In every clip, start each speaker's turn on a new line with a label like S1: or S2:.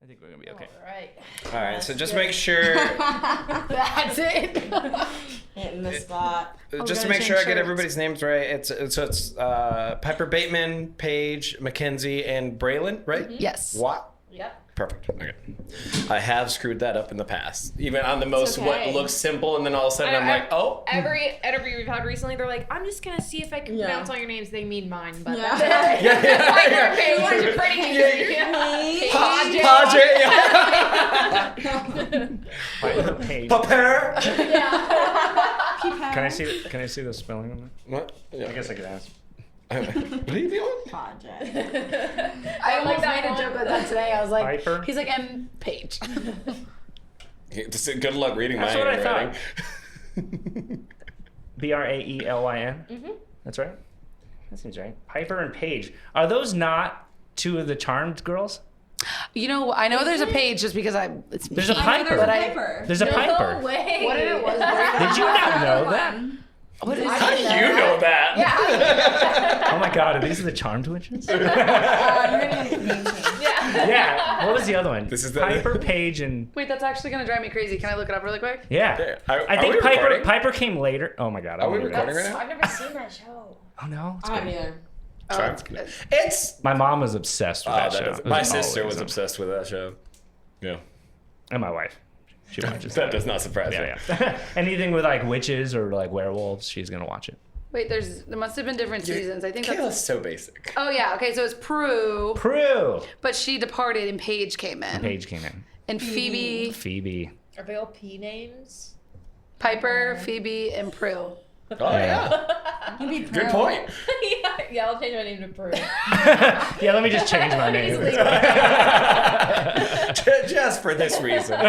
S1: I think we're gonna be okay.
S2: All right. So just make sure.
S3: That's it.
S4: Hitting the spot.
S2: Just to make sure I get everybody's names right. It's Piper Bateman, Paige, Mackenzie, and Braylon, right?
S3: Mm-hmm. Yes.
S2: What?
S4: Yep.
S2: Perfect. Okay. I have screwed that up in the past, even on the most what looks simple, and then all of a sudden I'm like, oh.
S5: Every interview we've had recently, they're like, I'm just gonna see if I can pronounce all your names. They mean mine, but that's it.
S2: Yeah.
S5: Paige, pretty easy.
S1: Page.
S2: Paper.
S1: Can I see the spelling on that?
S2: What? Yeah.
S1: I guess I could ask.
S2: What are you doing?
S4: Project.
S3: I almost made a joke with that today. I was like,
S1: Piper?
S3: he's like, M. Page.
S2: Good luck reading my
S1: That's what I
S2: handwriting.
S1: Braelyn.
S5: Mm-hmm.
S1: That's right. That seems right. Piper and Paige. Are those not two of the Charmed girls?
S3: You know, I know there's a Page just because it's me.
S1: There's a Piper. There's a Piper.
S5: Way.
S3: What it was?
S1: Did you not know that?
S3: What is
S2: How do you know that?
S1: Oh my God, are these the Charmed witches?
S4: You're gonna get a name change.
S1: Yeah. What was the other one?
S2: This is the-
S1: Piper, Paige, and
S3: Wait, that's actually gonna drive me crazy. Can I look it up really quick?
S1: yeah.
S2: Are
S1: I think
S2: we
S1: Piper
S2: recording?
S1: Piper came later. Oh my God.
S2: Are we recording right now?
S5: I've never seen that show.
S1: Oh no. It's
S4: I
S1: good.
S4: haven't either.
S2: Sorry. It's.
S1: My mom was obsessed with that show.
S2: My sister
S1: Always
S2: was
S1: on.
S2: obsessed with that show. Yeah.
S1: And my wife. She watches
S2: That does not surprise me.
S1: Yeah. Anything with like witches or like werewolves, she's gonna watch it.
S3: Wait, there must have been different seasons. I think
S2: Kayla's
S3: that's.
S2: so basic.
S3: Oh yeah. Okay, so it's Prue,
S1: Prue.
S3: but she departed and Paige came in.
S1: Paige came in.
S3: And Phoebe,
S5: Are they all P names?
S3: Piper, Phoebe, and Prue.
S2: Oh yeah.
S4: You'd be
S2: Good point.
S5: yeah, I'll change my name to Prue.
S1: Yeah, let me just change my name.
S2: Just for this reason.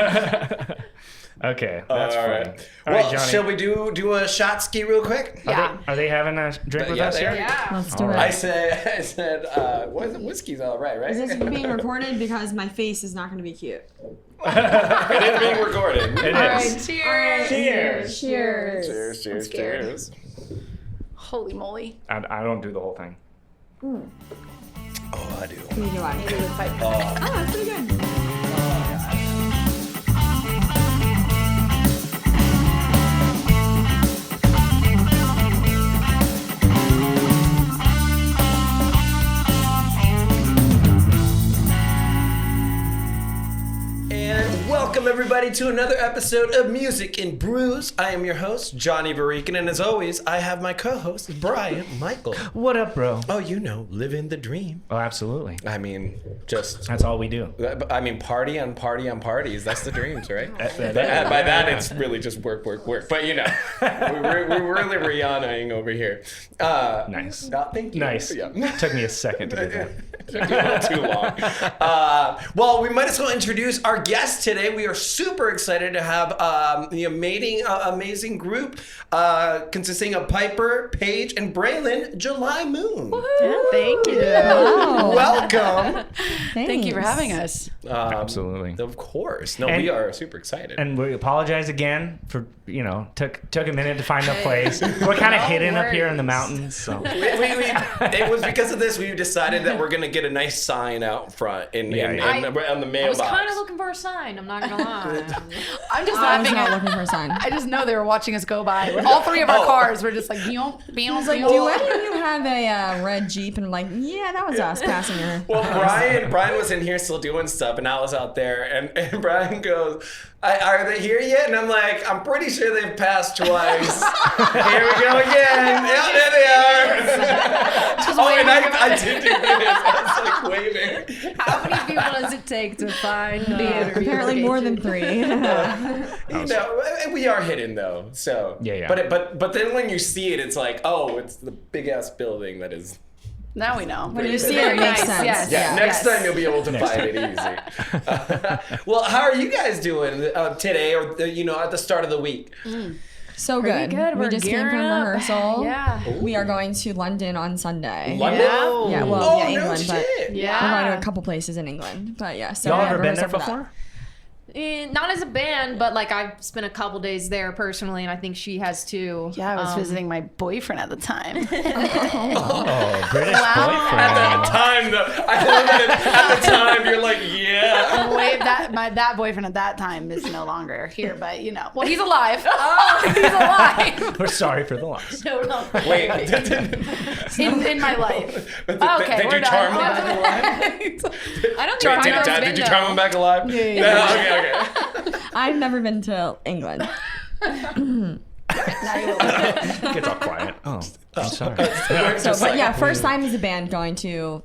S1: Okay, that's
S2: all
S1: fine.
S2: right.
S1: All
S2: Well,
S1: right, Johnny.
S2: shall we do a shot ski real quick?
S3: Yeah.
S1: Are they having a drink with
S2: Yeah,
S1: us
S2: they
S1: here?
S2: are.
S5: Yeah.
S4: Let's
S1: All
S4: do
S1: right.
S2: I said, whiskey's all right, right?
S4: Is this being recorded? Because my face is not going to be cute.
S2: It is being recorded.
S1: It
S3: All right,
S1: is.
S3: cheers.
S1: Cheers.
S4: Cheers.
S2: Cheers, cheers,
S3: scared.
S2: cheers.
S3: Holy moly.
S1: I don't do the whole thing.
S2: Oh, I do.
S4: Neither do I.
S3: Maybe with Piper.
S4: Oh, that's pretty good.
S2: And welcome everybody to another episode of Music and Brews. I am your host, Jonny Bryan, and as always, I have my co-host, Brian Michael.
S1: What up, bro?
S2: Oh, you know, living the dream.
S1: Oh, absolutely.
S2: I mean, just,
S1: That's all we do.
S2: I mean, party on parties. That's the dreams, right? By
S1: Yeah.
S2: that, it's really just work. But you know, we're really Rihanna-ing over here.
S1: Nice.
S2: Thank you.
S1: Nice.
S2: Yeah.
S1: Took me a second to do that.
S2: Took you a little too long. Well, we might as well introduce our guest today. We are super excited to have the amazing group consisting of Piper, Paige, and Braylon, July Moon.
S3: Thank you.
S4: Wow.
S2: Welcome.
S3: Thank you for having us.
S1: Absolutely.
S2: Of course. No,
S1: And-
S2: we are super excited.
S1: And we apologize again for, took a minute to find the place. We're kind of hidden up here in the mountains, so.
S2: It was because of this we decided that we're gonna get a nice sign out front on the
S5: I
S2: mailbox.
S5: was kind of looking for a sign. I'm not gonna lie.
S3: I'm just
S4: I was
S3: laughing
S4: not
S3: at.
S4: looking for a sign.
S3: I just know they were watching us go by. All three of our cars were just like, beow, beow,
S4: Like,
S3: beow.
S4: do any of you have a red Jeep? And I'm like, yeah, that was us passing her.
S2: Well, Brian was in here still doing stuff, and I was out there, and Brian goes, "Are they here yet?" And I'm like, "I'm pretty sure they've passed twice." Here we go again. Yeah, there they are. And I did do this. I was like waving.
S5: How many people does it take to find the interview?
S4: Apparently more than 3.
S2: You know, we are hidden though. So
S1: Yeah.
S2: But then when you see it, it's like, oh, it's the big ass building that is.
S3: Now we know.
S4: When you see
S5: Very
S4: it, it makes
S5: nice,
S4: sense.
S5: yes.
S2: Yeah, next
S5: Yes.
S2: time you'll be able to find it easy. Well, how are you guys doing today, or at the start of the week?
S4: So
S5: Pretty
S4: good.
S5: good.
S4: We
S5: We're
S4: just came
S5: gearing
S4: from
S5: up.
S4: rehearsal.
S5: Yeah.
S4: We are going to London on Sunday.
S2: London?
S4: Yeah, well,
S2: Oh,
S4: yeah,
S2: no
S4: England, but
S2: shit.
S4: we're
S5: Yeah.
S4: going to a couple places in England. But yeah, so
S1: Y'all
S4: yeah,
S1: ever been there
S4: rehearsal for that.
S1: before?
S5: Not as a band, but like I've spent a couple days there personally, and I think she has too.
S3: Yeah, I was visiting my boyfriend at the time.
S1: Oh, British
S3: Wow.
S1: boyfriend.
S2: At the time, though, I love it. At the time, you're like, yeah.
S3: Way that boyfriend at that time is no longer here, but well, he's alive. Oh, he's alive.
S1: We're sorry for the loss.
S5: No.
S2: Wait.
S3: in my life.
S2: Did
S3: we're
S2: you charm him
S3: done.
S2: back alive?
S5: I don't
S2: Wait,
S5: think
S2: did you charm him back alive?
S3: Yeah.
S2: Okay.
S4: I've never been to England.
S1: Gets all quiet. Oh, I'm sorry.
S4: But first time as a band going to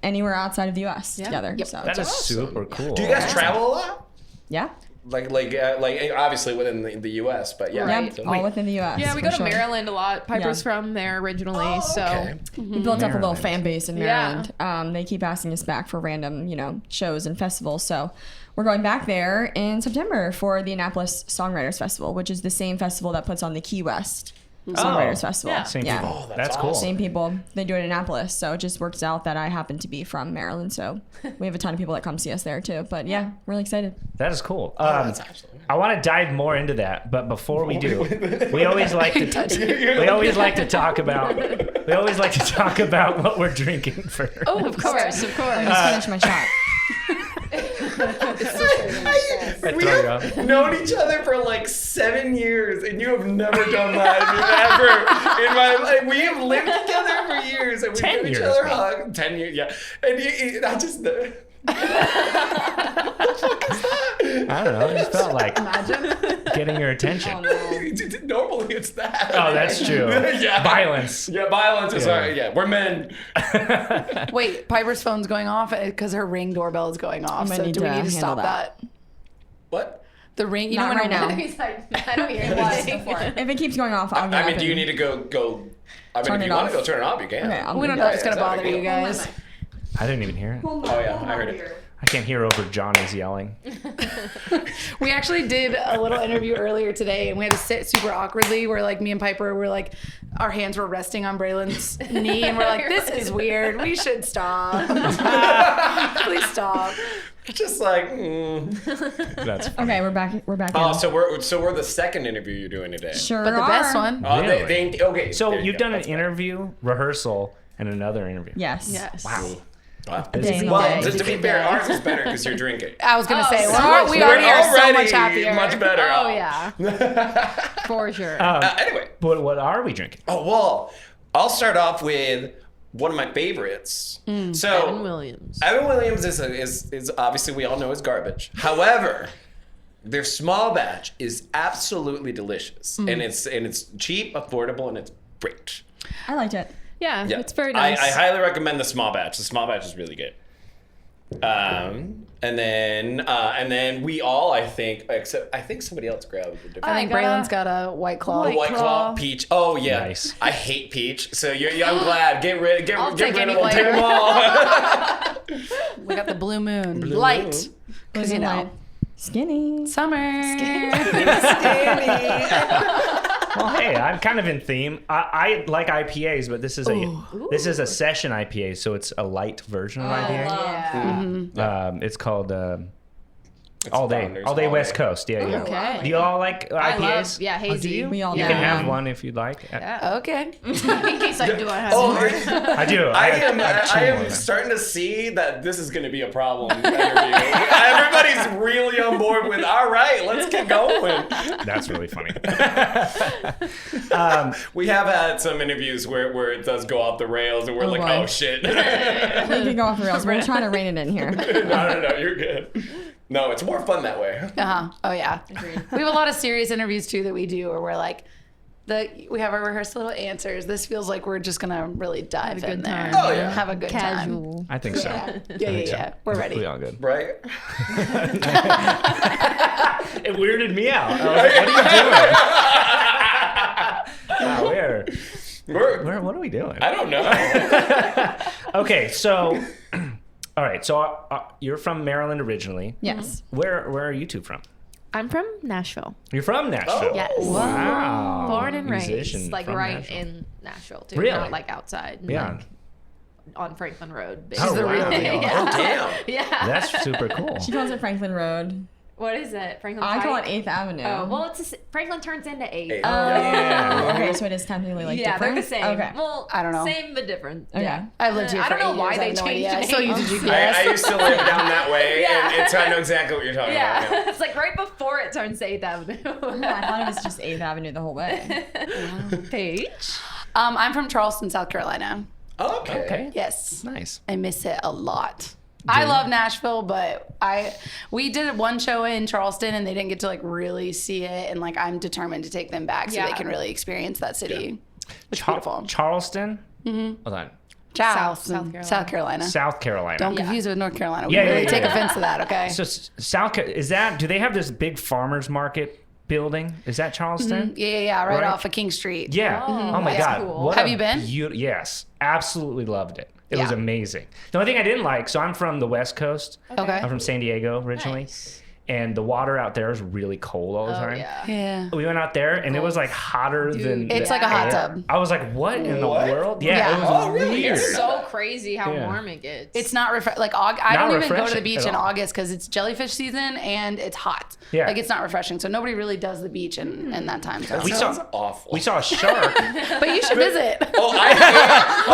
S4: anywhere outside of the U.S. together.
S3: Yep.
S4: So
S1: That is super cool.
S2: Do you guys travel a lot?
S4: yeah,
S2: Like obviously within the U.S., but yeah.
S5: Right.
S2: So-
S4: all within the U.S.
S5: Yeah, we
S4: for
S5: go to
S4: sure.
S5: Maryland a lot. Piper's
S4: Yeah.
S5: from there originally, so
S2: Okay.
S4: We built up a little
S1: Maryland.
S4: fan base in
S5: Yeah.
S4: Maryland. They keep asking us back for random, shows and festivals. So we're going back there in September for the Annapolis Songwriters Festival, which is the same festival that puts on the Key West Songwriters Festival.
S5: Yeah.
S1: Same
S4: Yeah.
S1: people.
S2: Oh,
S1: that's cool.
S4: Same people. They do it in Annapolis. So it just works out that I happen to be from Maryland. So we have a ton of people that come see us there too. But yeah, really excited.
S1: That is cool.
S2: That's absolutely.
S1: I want to dive more into that, but before we do, we always like to talk about what we're drinking first.
S5: oh, of course.
S4: Finish my shot.
S1: I
S2: We
S1: throw you
S2: have
S1: off.
S2: known each other for like 7 years, and you have never done that ever in my life. We have lived together for years, and we
S1: 10
S2: give each
S1: years,
S2: other
S1: man.
S2: hugs. 10 years, yeah. And I just.
S1: I don't know. It just felt like getting your attention.
S2: Normally it's that.
S1: Oh, that's true.
S2: Yeah.
S1: Violence.
S2: Yeah, violence is we're men.
S3: Wait, Piper's phone's going off because her Ring doorbell is going off.
S4: gonna
S3: So
S4: need
S3: do we
S4: to
S3: need to
S4: handle
S3: stop
S4: that.
S3: that?
S2: What?
S3: The ring, you
S4: Not
S3: know when
S4: right
S3: a-
S4: now.
S5: He's like, I don't hear why.
S4: If it keeps going off, I'll get
S2: I mean,
S4: up
S2: do you
S4: and-
S2: need to go? I mean,
S4: Turn
S2: if
S4: it
S2: you want
S4: off?
S2: to go turn it off, you can.
S4: Okay, I'm
S3: We don't
S4: gonna
S3: know
S4: do
S3: if it's
S4: that.
S3: gonna bother you guys.
S1: I didn't even hear it.
S2: Oh yeah, I heard it.
S1: I can't hear over Johnny's yelling.
S3: We actually did a little interview earlier today, and we had to sit super awkwardly. Where like me and Piper were like, our hands were resting on Braylon's knee, and we're like, "This is weird. We should stop. Please stop."
S2: Just like.
S1: That's
S4: Okay, we're back. We're back.
S2: Oh,
S4: in.
S2: so we're the second interview you're doing today.
S4: Sure,
S3: But the best
S4: are.
S3: one.
S2: Oh,
S1: Really?
S2: okay.
S1: So
S2: there you
S1: you've
S2: go.
S1: done an
S2: That's better.
S1: interview, rehearsal, and another interview.
S4: Yes.
S5: Yes.
S1: Wow.
S2: Wow.
S4: Busy
S2: Well,
S4: day.
S2: to be fair, ours is better because you're drinking.
S3: I was gonna say
S5: so
S3: we
S2: We're
S3: already are so
S2: already
S3: much happier.
S2: much better.
S5: Oh yeah, for sure.
S2: Anyway,
S1: But what are we drinking?
S2: oh well, I'll start off with one of my favorites. So
S5: Evan Williams.
S2: Evan Williams is obviously we all know is garbage. However, their small batch is absolutely delicious, and it's cheap, affordable, and it's great.
S4: I liked it.
S5: Yeah,
S2: Yeah,
S5: it's very nice.
S2: I highly recommend the small batch. The small batch is really good. And then we all, I think, except I think somebody else grabbed a different.
S3: I think
S5: got a
S3: Braylon's got a White Claw.
S2: White Claw, peach. Oh yeah,
S1: Nice.
S2: I hate peach. So I'm glad. Get rid
S5: I'll
S2: of
S5: take any
S2: them. Take
S5: flavor.
S2: them all.
S3: We got the Blue Moon Light, because you know
S4: Skinny.
S3: summer.
S1: Well, hey, I'm kind of in theme. I like IPAs, but this is a session IPA, so it's a light version of IPA.
S5: Yeah.
S1: It's called All Day West Coast. Yeah, yeah.
S5: Okay.
S1: Do you all like IPAs?
S5: I love, yeah,
S1: Oh, do
S5: hazy.
S1: you?
S4: We all
S1: You
S4: do.
S1: can have one if you'd like.
S5: Yeah.
S3: Okay.
S5: In case I do want to have
S2: Oh,
S5: more.
S1: I do.
S2: I
S1: have two
S2: am
S1: more.
S2: starting to see that this is going to be a problem. Everybody's really on board with. All right, let's get going.
S1: That's really funny.
S2: We have had some interviews where it does go off the rails, and we're like,
S4: boy.
S2: oh shit.
S4: We can go off the rails. We're trying to rein it in here.
S2: No, you're good. No, it's more fun that way.
S3: Oh yeah. We have a lot of serious interviews too that we do, where we're like, we have our rehearsed little answers. This feels like we're just gonna really dive
S5: Have a
S3: in
S5: good
S3: there.
S5: time.
S2: Oh, yeah.
S3: Have a good time.
S5: Casual.
S1: I think so.
S3: Yeah. We're ready.
S1: We all good.
S2: Right?
S1: It weirded me out. I was like, what are you doing? What are we doing?
S2: I don't know.
S1: Okay, so, all right. So you're from Maryland originally.
S4: Yes.
S1: Where are you two from?
S5: I'm from Nashville.
S1: You're from Nashville.
S2: Oh.
S5: Yes.
S1: Wow.
S5: Born and
S1: Musician
S5: raised, like
S1: from
S5: right
S1: Nashville.
S5: in Nashville too.
S1: Really?
S5: Not like outside.
S1: Yeah.
S5: Like, on Franklin Road.
S1: Oh,
S5: Basically.
S1: wow.
S2: Oh, damn.
S5: Yeah.
S1: That's super cool.
S4: She calls it Franklin Road.
S5: What is it? Franklin
S4: I call it
S5: Pike?
S4: 8th Avenue.
S5: Oh, well, Franklin turns into 8th.
S1: Yeah.
S4: Okay, so it is technically like
S5: Yeah,
S4: different.
S5: they're the same.
S4: Okay.
S5: Well,
S3: I don't know.
S5: Same but different.
S4: Okay.
S5: Yeah.
S3: I've lived here
S5: I
S3: for
S5: don't know
S3: 8 years.
S5: why
S3: I
S5: they
S3: have no
S5: changed
S3: idea. I
S5: it.
S3: still use a GPS.
S2: I used to live down that way, and so I know exactly what you're talking about.
S5: Yeah, it's like right before it turns to 8th Avenue.
S4: I thought it was just 8th Avenue the whole way.
S5: Paige?
S3: I'm from Charleston, South Carolina.
S2: Okay.
S1: Okay.
S3: Yes.
S1: Nice.
S3: I miss it a lot. I love Nashville, but we did one show in Charleston and they didn't get to like really see it, and like I'm determined to take them back so
S5: Yeah.
S3: they can really experience that city. It's
S1: Char-
S3: beautiful.
S1: Charleston? Hold on.
S3: Charleston,
S5: South Carolina.
S3: South Carolina.
S1: South Carolina.
S3: Don't
S5: Yeah.
S3: confuse it with North Carolina. We
S1: Yeah, yeah,
S3: really
S1: yeah,
S3: take
S1: yeah.
S3: offense to that, okay?
S1: So is that, do they have this big farmer's market building? Is that Charleston?
S3: yeah, right
S1: Right?
S3: off of King Street.
S1: Yeah.
S5: Oh,
S1: Oh, my
S5: that's
S1: God.
S5: cool.
S1: What
S3: Have
S1: a
S3: you been?
S1: Yes. Absolutely loved it. It was
S3: Yeah.
S1: amazing. The only thing I didn't like, so I'm from the West Coast.
S3: Okay.
S1: I'm from San Diego originally.
S5: Nice.
S1: And the water out there is really cold all the time.
S5: Yeah.
S3: Yeah.
S1: We went out there and it was like hotter than
S3: It's
S1: the
S3: like a hot
S1: air.
S3: tub.
S1: I was like, what in the
S2: What?
S1: world?
S3: Yeah.
S1: Yeah, it was
S2: Oh, really?
S1: weird.
S5: It's so crazy how
S1: Yeah.
S5: warm it gets.
S3: It's not like I
S1: Not
S3: don't even go to the
S1: refreshing
S3: beach
S1: at
S3: in
S1: all.
S3: August because it's jellyfish season and it's hot.
S1: Yeah.
S3: Like it's not refreshing. So nobody really does the beach in that time zone.
S1: We
S2: Sounds
S1: saw-
S2: awful.
S1: We saw a shark.
S3: But you should visit.
S2: Oh,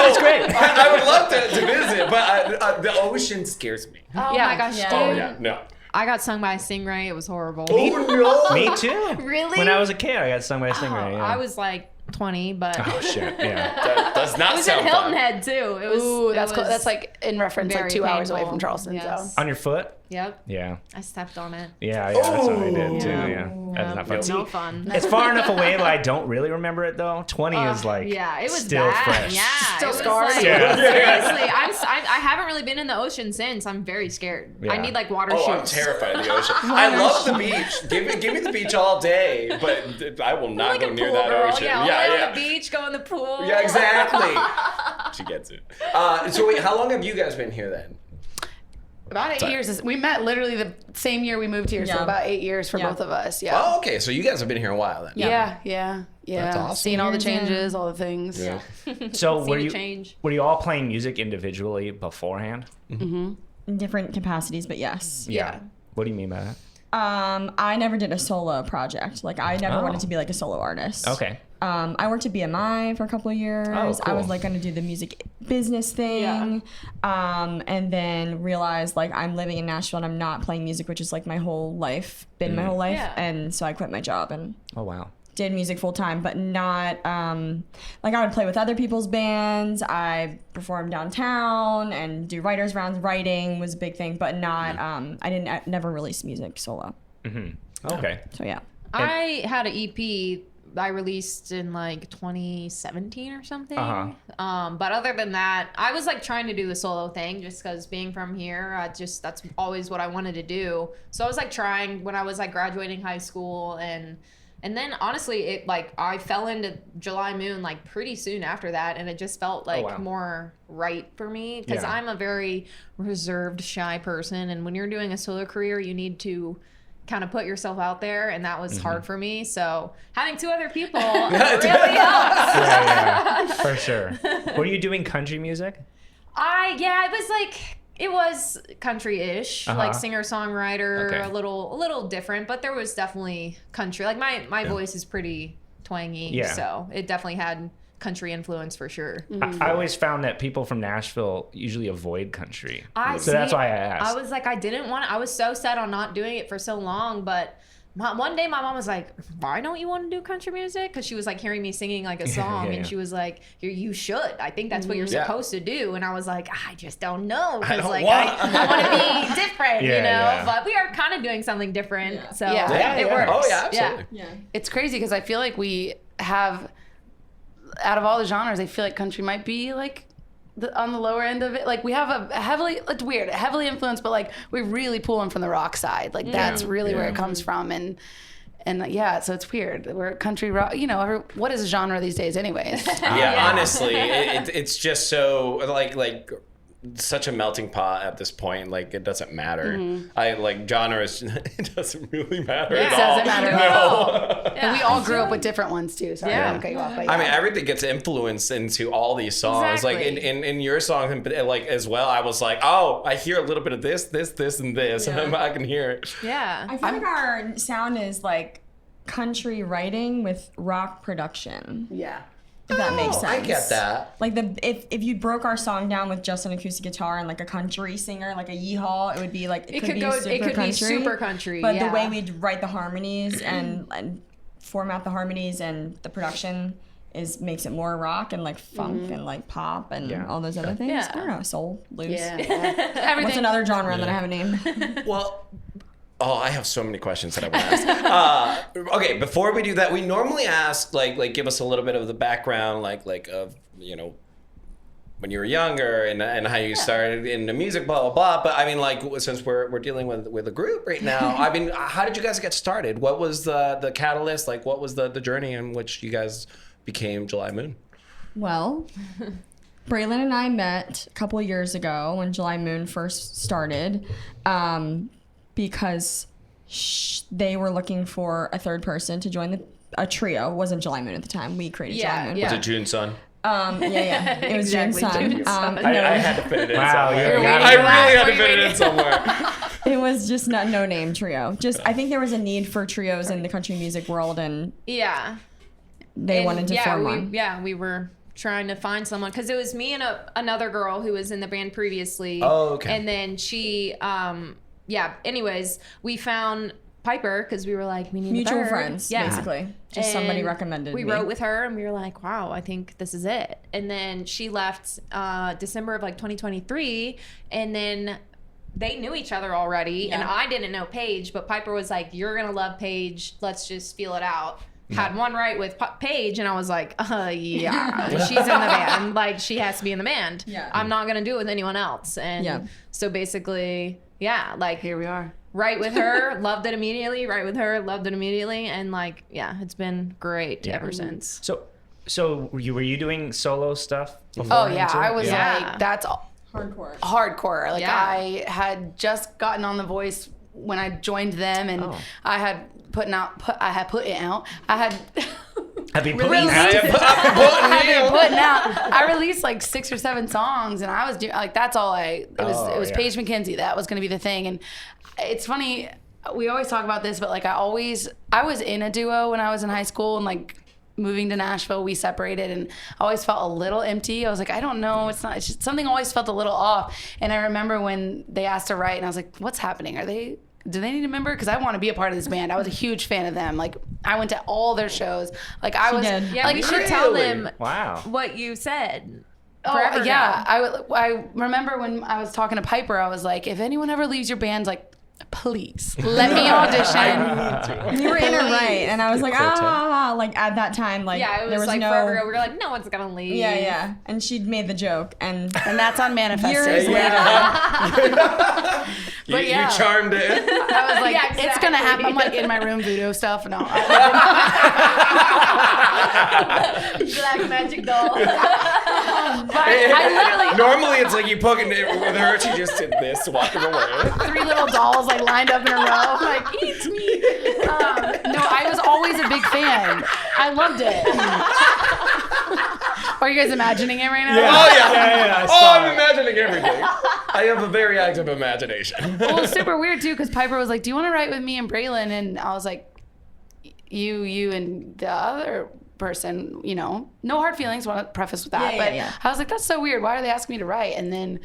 S1: It's great.
S2: I would love to visit, but the ocean scares me.
S5: Oh
S3: Yeah.
S5: my gosh,
S4: Yeah.
S2: Oh
S5: dude.
S2: yeah, no.
S5: I got stung by a stingray. It was horrible.
S2: Oh no.
S1: Me too.
S5: Really?
S1: When I was a kid, I got stung by a stingray. Yeah.
S5: I was like 20, but
S1: Oh shit! Yeah.
S2: That does not
S5: it was
S2: sound
S5: in Hilton
S2: fun.
S5: Head too. It was.
S3: Ooh,
S5: it
S3: that's cool.
S5: was
S3: That's like in reference like
S5: very
S3: 2 hours away
S5: painful.
S3: from Charleston.
S5: Yes.
S3: So
S1: On your foot?
S5: Yep.
S1: Yeah.
S5: I stepped on it.
S1: Yeah. That's what I did too.
S2: Oh.
S1: Yeah. That's not fun.
S5: No
S1: See,
S5: fun.
S1: it's far enough away that I don't really remember it though. 20 is like
S5: yeah, it was
S1: still
S5: bad.
S1: fresh.
S5: Yeah,
S3: Still
S5: it was
S3: scarred.
S5: like-
S1: Yeah.
S5: Seriously, I haven't really been in the ocean since. I'm very scared.
S1: Yeah.
S5: I need like water
S2: Oh, I'm
S5: shoes.
S2: terrified of the ocean. I love the beach. Give me the beach all day, but I will not
S5: Like
S2: go
S5: a
S2: near
S5: pool
S2: that
S5: girl.
S2: ocean.
S5: Yeah, lay on the beach, go in the pool.
S2: Yeah, exactly. She gets it. So wait, how long have you guys been here then?
S3: about 8 years. We met literally the same year we moved here. So
S4: Yeah.
S3: about 8 years for
S4: Yeah.
S3: both of us. Yeah.
S2: Oh, okay. So you guys have been here a while then.
S3: Yeah.
S2: That's awesome.
S3: Seeing all the
S4: Years in.
S3: changes, all the things.
S2: Yeah.
S1: So
S5: See
S1: were
S5: the
S1: you
S5: change.
S1: all playing music individually beforehand?
S4: In different capacities, but yes.
S3: Yeah.
S1: What do you mean by that?
S4: I never did a solo project. Like I never
S1: Oh.
S4: wanted to be like a solo artist.
S1: Okay.
S4: I worked at BMI for a couple of years.
S1: Oh,
S4: I was
S1: cool.
S4: like gonna do the music business thing. And then realized like I'm living in Nashville and I'm not playing music, which is like my whole life, been my whole life.
S5: Yeah.
S4: And so I quit my job and
S1: Oh wow.
S4: did music full time, but not like I would play with other people's bands. I performed downtown and do writers rounds. Writing was a big thing, but not. I never released music solo.
S1: Okay.
S4: So yeah.
S5: I had an EP I released in like 2017 or something. But other than that, I was like trying to do the solo thing just because being from here, that's always what I wanted to do. So I was like trying when I was like graduating high school and then honestly it like I fell into July Moon like pretty soon after that, and it just felt like
S1: wow.
S5: more right for me because
S1: Yeah.
S5: I'm a very reserved, shy person, and when you're doing a solo career, you need to kind of put yourself out there, and that was hard for me. So having two other people really helps.
S1: Yeah, for sure. Were you doing country music?
S5: It was country-ish, like singer-songwriter,
S1: Okay.
S5: a little different, but there was definitely country. Like my voice is pretty twangy,
S1: Yeah.
S5: so it definitely had country influence for sure.
S1: I always found that people from Nashville usually avoid country. So that's
S5: See,
S1: why I asked.
S5: I was like, I was so set on not doing it for so long, but one day my mom was like, why don't you want to do country music? Because she was like hearing me singing like a song,
S1: yeah.
S5: and she was like, you should. I think that's what you're
S2: Yeah.
S5: supposed to do. And I was like, I just don't know.
S2: I
S5: Because
S2: don't
S5: like,
S2: want-
S5: I want to be different,
S1: Yeah,
S5: you know?
S1: yeah.
S5: But we are kind of doing something different. So
S3: Yeah.
S5: it works.
S2: Oh yeah, absolutely.
S4: Yeah.
S3: It's crazy because I feel like we have, out of all the genres, I feel like country might be like on the lower end of it. Like we have a it's weird, heavily influenced, but like we're really pulling from the rock side. Like that's really where it comes from. And yeah, so it's weird. We're country rock, what is a genre these days anyways?
S2: Yeah, honestly, it's just so like such a melting pot at this point. Like, it doesn't matter. I like genres. It doesn't really matter
S3: It
S2: at all.
S3: doesn't matter at all.
S2: No.
S3: And we all grew up with different ones too. Sorry, I don't cut you off. But
S2: I mean, everything gets influenced into all these songs.
S5: Exactly.
S2: Like in your song, like as well, I was like, oh, I hear a little bit of this, and this, and I can hear it.
S5: Yeah.
S4: I feel like our sound is like country writing with rock production.
S3: yeah.
S4: If that makes sense.
S2: I get that.
S4: Like if you broke our song down with just an acoustic guitar and like a country singer, like a yeehaw, it would be like
S5: It could be super country.
S4: But
S5: yeah.
S4: the way we write the harmonies and format the harmonies and the production makes it more rock and like funk and like pop and all those other things.
S5: Yeah.
S4: I don't know, soul, blues.
S3: Yeah.
S4: What's
S3: Everything.
S4: another genre that I haven't named?
S2: Well, I have so many questions that I want to ask. Okay, before we do that, we normally ask like give us a little bit of the background, like of when you were younger and how you started in the music, blah blah blah. But I mean, like since we're dealing with a group right now, I mean, how did you guys get started? What was the catalyst? Like, what was the journey in which you guys became July Moon?
S4: Well, Braylon and I met a couple of years ago when July Moon first started, because they were looking for a third person to join a trio. It wasn't July Moon at the time. We created July Moon.
S5: Yeah.
S2: Was it June Sun?
S4: Yeah. It was
S5: Exactly,
S4: June's
S5: June's
S4: son.
S5: son.
S2: I had to fit it in
S1: Wow,
S2: somewhere.
S1: you're
S2: I
S1: waiting.
S2: really had to
S5: Were you
S2: fit it in
S5: waiting?
S2: somewhere.
S4: It was just not no name trio. Just I think there was a need for trios in the country music world, and
S5: Yeah.
S4: they wanted to form one.
S5: We were trying to find someone because it was me and another girl who was in the band previously.
S2: Oh, okay.
S5: And then she, anyways, we found Piper because we were like, we need
S4: Mutual
S5: a third.
S4: friends,
S5: Yeah.
S4: basically. Just somebody
S5: And
S4: recommended
S5: we
S4: me.
S5: wrote with her and we were like, wow, I think this is it. And then she left December of like 2023, and then they knew each other already, and I didn't know Paige, but Piper was like, you're gonna love Paige, let's just feel it out. Had one right with Paige, and I was like, yeah, she's in the band, like she has to be in the band.
S4: Yeah.
S5: I'm not gonna do it with anyone else. And so basically, like
S3: Here we are.
S5: right with her, loved it immediately, right with her, loved it immediately, and like, it's been great ever since.
S1: So were you doing solo stuff?
S3: Oh
S1: beforehand,
S3: yeah,
S1: too?
S3: I was
S5: Yeah.
S3: like, that's hardcore. Like I had just gotten on The Voice when I joined them, and I had put it out. I had
S1: I've been
S3: Really?
S1: putting
S3: I
S1: out.
S3: putting out. I released like 6 or 7 songs, and I was doing like that's all it was
S1: yeah.
S3: Paige McKenzie. That was going to be the thing. And it's funny, we always talk about this, but like I was in a duo when I was in high school, and like moving to Nashville, we separated, and I always felt a little empty. I was like, I don't know, it's just something always felt a little off. And I remember when they asked to write, and I was like, what's happening? Do they need a member? Because I want to be a part of this band. I was a huge fan of them. Like I went to all their shows. Like I was
S4: did.
S5: Yeah,
S3: like,
S5: we should tell them
S1: Wow.
S5: what you said.
S3: Oh,
S5: forever
S3: yeah.
S5: now.
S3: I remember when I was talking to Piper, I was like, if anyone ever leaves your band, like, please let me audition.
S4: You were in it right, and I was like, like at that time, like
S5: Yeah, it
S4: there
S5: was
S4: was
S5: like
S4: no.
S5: forever ago. We were like, no one's gonna leave.
S4: Yeah, and she'd made the joke, and
S3: That's on Manifest.
S4: years
S3: But yeah.
S2: You charmed it.
S3: I was like,
S5: Yeah,
S3: it's gonna happen. I'm
S5: exactly.
S3: like in my room voodoo stuff. No,
S5: Black magic doll.
S3: I literally
S2: Normally it's like you poke it with her. She just did this, walking away.
S3: 3 little dolls like lined up in a row. I'm like, eat me. No, I was always a big fan. I loved it. Are you guys imagining it right now?
S2: Oh yeah.
S1: I
S2: Oh,
S1: saw
S2: I'm
S1: it.
S2: imagining everything. I have a very active imagination.
S3: Well, it was super weird too, because Piper was like, do you want to write with me and Braylon? And I was like, you and the other person, no hard feelings, want to preface with that. But I was like, that's so weird. Why are they asking me to write? And then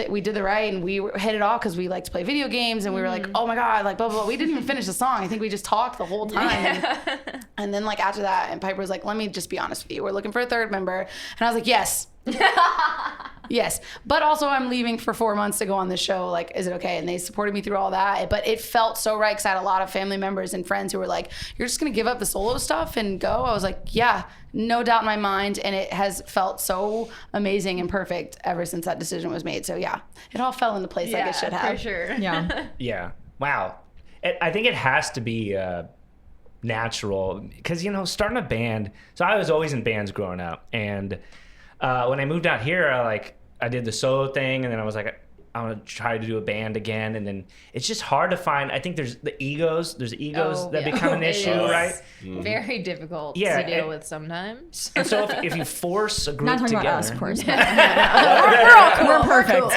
S3: we did the write, and we hit it off because we like to play video games, and we were like, oh my God, like blah, blah, blah. We didn't even finish the song. I think we just talked the whole time. And then like after that, and Piper was like, let me just be honest with you. We're looking for a third member. And I was like, yes. Yes. But also I'm leaving for 4 months to go on this show. Like, is it okay? And they supported me through all that. But it felt so right because I had a lot of family members and friends who were like, you're just going to give up the solo stuff and go? I was like, yeah, no doubt in my mind. And it has felt so amazing and perfect ever since that decision was made. So yeah, it all fell into place like it should have.
S5: For sure.
S4: yeah.
S1: Yeah. Wow. I think it has to be natural because, starting a band. So I was always in bands growing up. And when I moved out here, I did the solo thing, and then I was like, I'm gonna try to do a band again, and then it's just hard to find. I think there's egos that become an issue, right?
S5: Very difficult
S1: Yeah,
S5: to deal with sometimes.
S1: And so if you force a group
S4: Not talking
S1: together,
S4: about us, of course.
S1: We're perfect.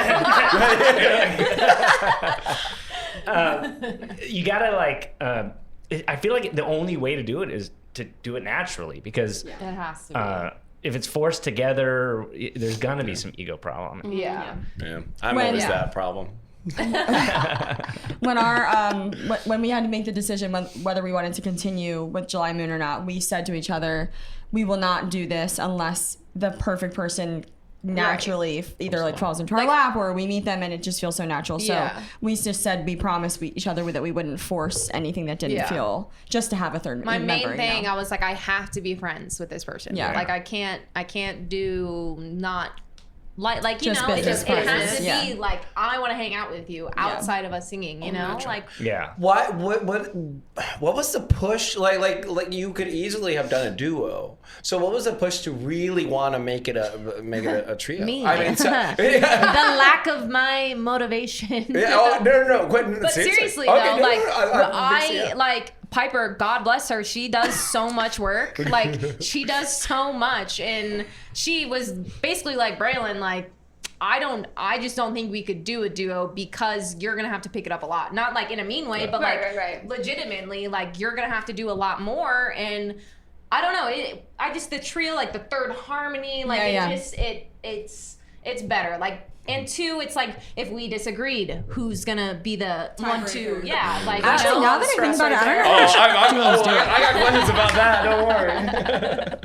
S1: You gotta like. I feel like the only way to do it is to do it naturally, because
S5: It has to
S1: if it's forced together, there's gonna be some ego problem.
S5: be. Yeah.
S2: Yeah, I'm always that problem.
S4: When we had to make the decision whether we wanted to continue with July Moon or not, we said to each other, we will not do this unless the perfect person naturally either like falls into our lap or we meet them and it just feels so natural. So we just said we promised each other that we wouldn't force anything that didn't feel, just to have a third
S5: My
S4: member.
S5: main thing, I was like, I have to be friends with this person.
S4: Yeah.
S5: Like I can't do not like you
S4: Just
S5: know, it
S4: business
S5: has to
S4: partners.
S5: be like I want to hang out with you outside of us singing, you know? Like
S1: Yeah.
S2: What was the push? Like you could easily have done a duo. So what was the push to really want to make it a trio?
S5: Me.
S2: I mean,
S5: the lack of my motivation.
S2: No.
S5: But seriously
S2: Okay,
S5: though, like
S2: I
S5: like Piper, God bless her, she does so much work. Like she does so much, and she was basically like Braylon, like I just don't think we could do a duo because you're gonna have to pick it up a lot. Not like in a mean way, but like legitimately, like you're gonna have to do a lot more. And I don't know, I just the trio, like the third harmony, like it's better. Like. And two, it's like if we disagreed, who's gonna be the one, two? Yeah, like
S4: Actually, now that I think about it, I don't know.
S2: I got questions about that. Don't worry.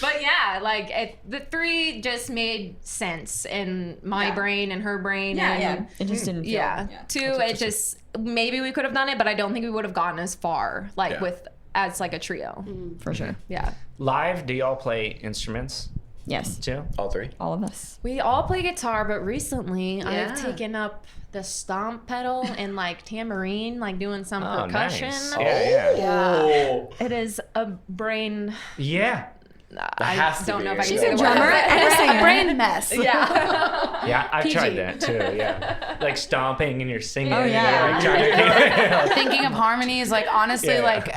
S5: But yeah, like the three just made sense in my brain and her brain.
S4: Yeah. It just didn't feel.
S5: Yeah. Two, it just maybe we could have done it, but I don't think we would have gotten as far, like with as like a trio.
S4: For sure.
S5: Yeah.
S1: Live, do y'all play instruments
S4: Yes.
S1: too?
S2: All three.
S4: All of us.
S5: We all play guitar, but recently I've taken up the stomp pedal and like tambourine, like doing some percussion.
S1: Nice. Yeah.
S5: It is a brain.
S1: Yeah.
S5: I don't know if I can
S4: She's
S5: say
S4: a
S5: the
S4: drummer
S5: word.
S4: and a singer.
S3: Brain mess.
S5: Yeah.
S1: Yeah, I've
S5: PG.
S1: tried that too. Yeah, like stomping and you're singing.
S4: Oh, yeah.
S1: And you're like, trying to-
S3: Thinking of harmonies, like honestly,
S1: Yeah.
S3: like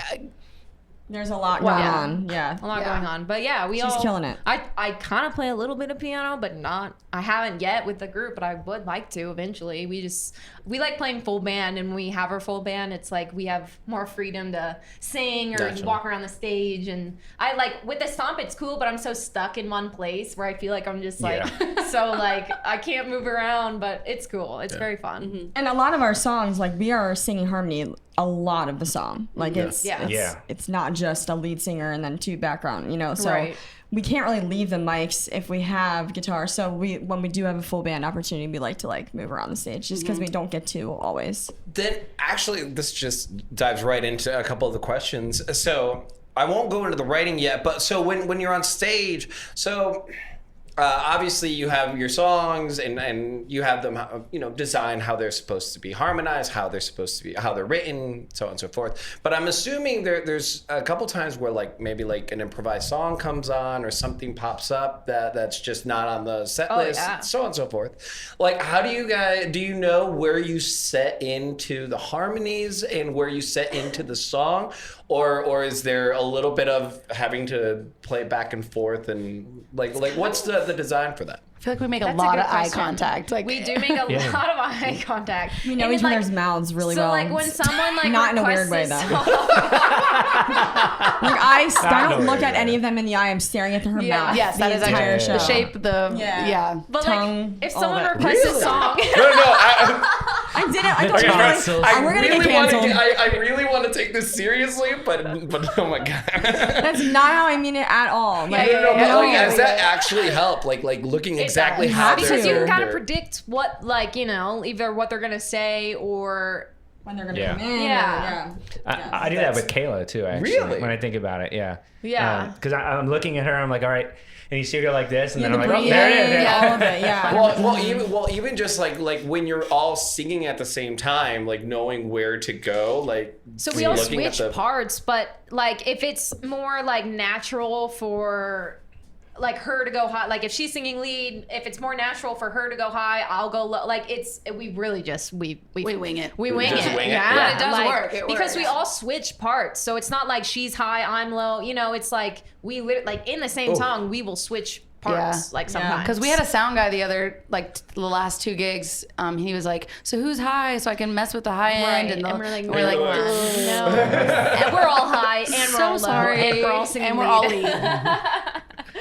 S4: There's a lot going on. Yeah.
S5: A lot going on, but yeah,
S4: She's killing it.
S5: I kind of play a little bit of piano, but not. I haven't yet with the group, but I would like to eventually. We like playing full band, and when we have our full band, it's like we have more freedom to sing or walk around the stage. And I like with the stomp, it's cool, but I'm so stuck in one place where I feel like I'm just like so like I can't move around, but it's cool. It's very fun.
S3: Mm-hmm.
S4: And a lot of our songs, like we are singing harmony a lot of the song. Like it's not just a lead singer and then two background, you know. So we can't really leave the mics if we have guitar. So when we do have a full band opportunity, we like to like move around the stage just because we don't get to always.
S2: Then actually, this just dives right into a couple of the questions. So I won't go into the writing yet, but so when you're on stage, so. Obviously, you have your songs, and you have them, designed how they're supposed to be harmonized, how they're written, so on and so forth. But I'm assuming there's a couple times where like maybe like an improvised song comes on or something pops up that's just not on the set list, so on and so forth. Like, how do you know where you set into the harmonies and where you set into the song, or is there a little bit of having to play back and forth and like what's the design for that?
S3: I feel like we make a
S5: That's
S3: lot
S5: a
S3: of
S5: good
S3: eye
S5: question.
S3: contact. Like
S5: We do make a lot of eye contact.
S4: We know
S5: And
S4: each
S5: then,
S4: other's mouths really
S5: so
S4: well.
S5: like when someone like
S4: Not in a
S5: requests
S4: weird way,
S5: this
S4: though.
S5: song-
S4: Like I don't
S1: no
S4: look
S1: way,
S4: at any of them in the eye. I'm staring at her mouth.
S3: yes, that
S4: the
S3: is
S4: entire
S3: actually
S4: show.
S3: the shape,
S5: But
S4: Tongue,
S5: like if
S4: all
S5: someone
S4: that.
S5: requests a song,
S4: I did it. I told you
S1: Okay,
S4: we're gonna get canceled.
S2: I really want to take this seriously, but oh my god.
S4: That's not how I mean it at all. Like,
S2: Does that actually help? Like looking exactly
S5: does.
S2: how
S4: Because
S5: because you can kind of
S2: they're-
S5: predict what either what they're gonna say or
S4: when they're gonna
S1: Yeah.
S4: come in.
S5: Yeah.
S1: I do that with Kayla too, actually.
S2: Really?
S1: When I think about it, yeah.
S5: Yeah.
S1: Because I'm looking at her, I'm like, all right. And you see her go like this, and
S4: Yeah,
S1: then I'm
S4: the
S1: like, oh,
S4: breathing,
S1: there it is.
S4: all of it. Yeah.
S2: Well, even just like when you're all singing at the same time, like knowing where to go, like
S5: So we all
S2: looking at
S5: switch
S2: the-
S5: parts, but like if it's more like natural for like her to go high. Like if she's singing lead, if it's more natural for her to go high, I'll go low. Like we really just we
S3: wing it.
S5: We wing
S2: just
S5: it.
S2: wing it?
S5: Yeah,
S2: Yeah.
S3: It does work. It
S5: because
S3: works.
S5: we all switch parts. So it's not like she's high, I'm low. You know, it's like like in the same song, we will switch parts.
S3: Yeah.
S5: Like sometimes.
S3: Because we had a sound guy the other, the last 2 gigs. He was like, "So who's high? So I can mess with the high end."
S5: Right. And we're like,
S3: we're like,
S5: no. And we're all high, and we're
S3: so
S5: all low,
S3: sorry,
S5: and we're all singing
S3: and we're all
S5: lead.
S3: lead.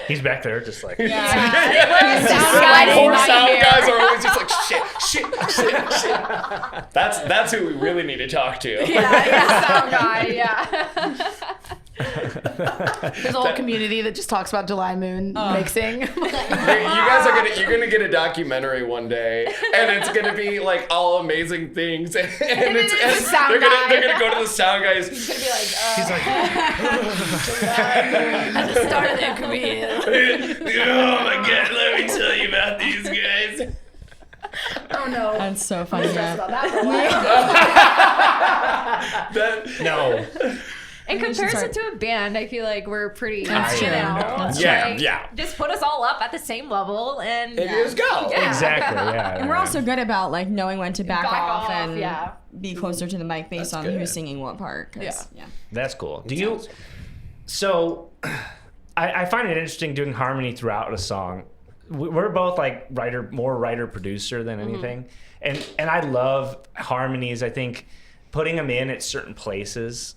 S1: He's back there just like,
S5: We're a sound guy.
S2: Poor sound
S5: nightmare.
S2: guys are always just like shit. That's who we really need to talk to.
S5: Yeah, sound guy. Yeah.
S3: There's a whole community that just talks about July Moon mixing.
S2: You guys are you're gonna get a documentary one day, and it's gonna be like all amazing things, and
S5: it's the sound
S2: they're
S5: guy.
S2: gonna go to the sound guys.
S5: He's gonna be like,
S1: he's like,
S3: At the start of their career.
S2: Oh my god, let me tell you about these guys.
S3: Oh no.
S4: That's so funny. Yeah.
S1: no.
S5: in comparison to a band, I feel like we're pretty,
S4: That's true. That's
S2: Yeah.
S5: just put us all up at the same level and
S2: And you just go.
S5: Yeah.
S1: Exactly, yeah.
S4: And we're also good about like knowing when to back,
S5: Back
S4: off
S5: off,
S4: and
S5: yeah.
S4: be closer to the mic based on
S2: good.
S4: who's singing what part. 'Cause, yeah.
S1: That's cool. Do you? So, I find it interesting doing harmony throughout a song. We're both like more writer producer than anything, and I love harmonies. I think putting them in at certain places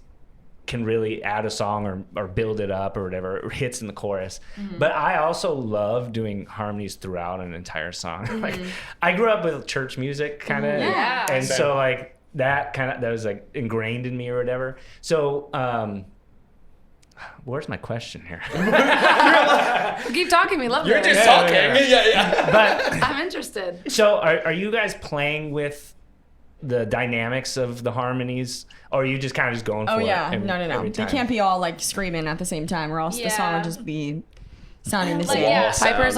S1: can really add a song or build it up or whatever, or hits in the chorus. But I also love doing harmonies throughout an entire song. Like I grew up with church music kind of,
S5: Yeah.
S1: and so like that was like ingrained in me or whatever. So where's my question here?
S3: Keep talking. We love
S2: You're
S3: this.
S2: just talking. Yeah.
S1: But
S3: I'm interested.
S1: so are you guys playing with the dynamics of the harmonies, or are you just kind of just going for
S4: Oh
S1: it?
S4: yeah,
S1: every
S4: no. They
S1: time?
S4: can't be all like screaming at the same time, or else the song
S5: Yeah.
S4: would just be sounding the
S5: Like,
S4: same.
S5: yeah.
S3: Piper's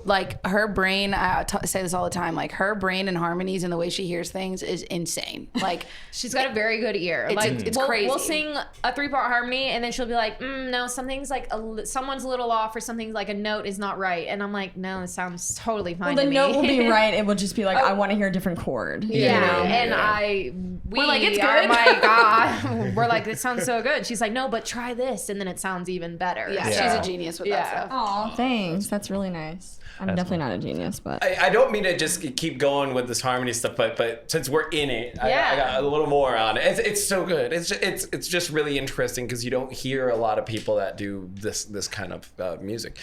S3: like her brain. I say this all the time. Like her brain and harmonies and the way she hears things is insane. Like
S5: she's got a very good ear.
S3: It's crazy.
S5: We'll sing a 3-part harmony, and then she'll be like, "No, something's like someone's a little off, or something's like a note is not right." And I'm like, "No, it sounds totally fine."
S4: Well, the
S5: to me.
S4: note will be right. It will just be like, I want to hear a different chord.
S5: Yeah,
S4: You know?
S5: and we're
S3: like, "It's
S5: oh
S3: good."
S5: my god, we're like, it sounds so good. She's like, no, but try this, and then it sounds even better.
S3: yeah,
S1: Yeah.
S3: she's a genius with that
S5: Yeah.
S3: stuff.
S4: Aw, thanks. That's really nice. I'm
S1: That's
S4: definitely not a genius, but
S2: I don't mean to just keep going with this harmony stuff, but since we're in it, I got a little more on it. It's so good. It's just really interesting because you don't hear a lot of people that do this kind of music.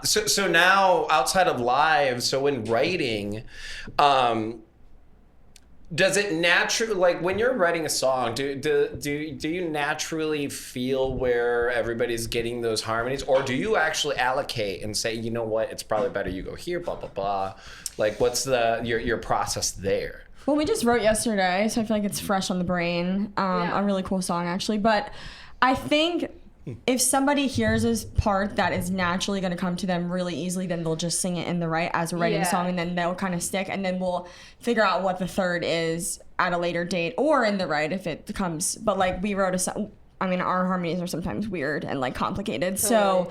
S2: So now outside of live, so in writing, does it naturally, like when you're writing a song, do you naturally feel where everybody's getting those harmonies, or do you actually allocate and say, you know what, it's probably better you go here, blah blah blah? Like, what's your process there?
S4: well, we just wrote yesterday, so I feel like it's fresh on the brain. A really cool song actually, but I think if somebody hears a part that is naturally going to come to them really easily, then they'll just sing it in the right as a writing song, and then they'll kind of stick, and then we'll figure out what the third is at a later date or in the right if it comes. But like we wrote a song, I mean, our harmonies are sometimes weird and like complicated. So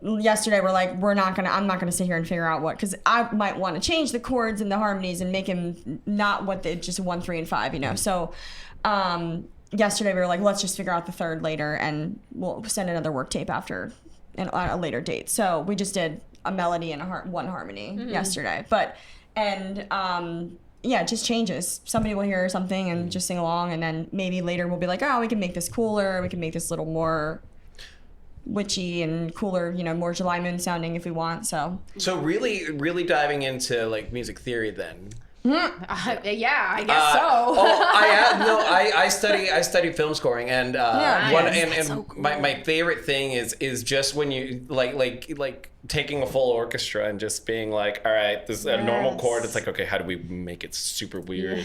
S4: yesterday we're like, I'm not gonna sit here and figure out what, because I might want to change the chords and the harmonies and make them not what they just 1, 3, and 5, you know. So yesterday we were like, let's just figure out the third later, and we'll send another work tape after at a later date. So we just did a melody and one harmony yesterday, it just changes. Somebody will hear something and just sing along, and then maybe later we'll be like, oh, we can make this cooler, we can make this a little more witchy and cooler, you know, more July Moon sounding if we want. So
S2: really, really diving into like music theory then.
S5: yeah, I guess so.
S2: I study film scoring, and my favorite thing is just when you like taking a full orchestra and just being like, all right, this is a normal chord. It's like, okay, how do we make it super weird?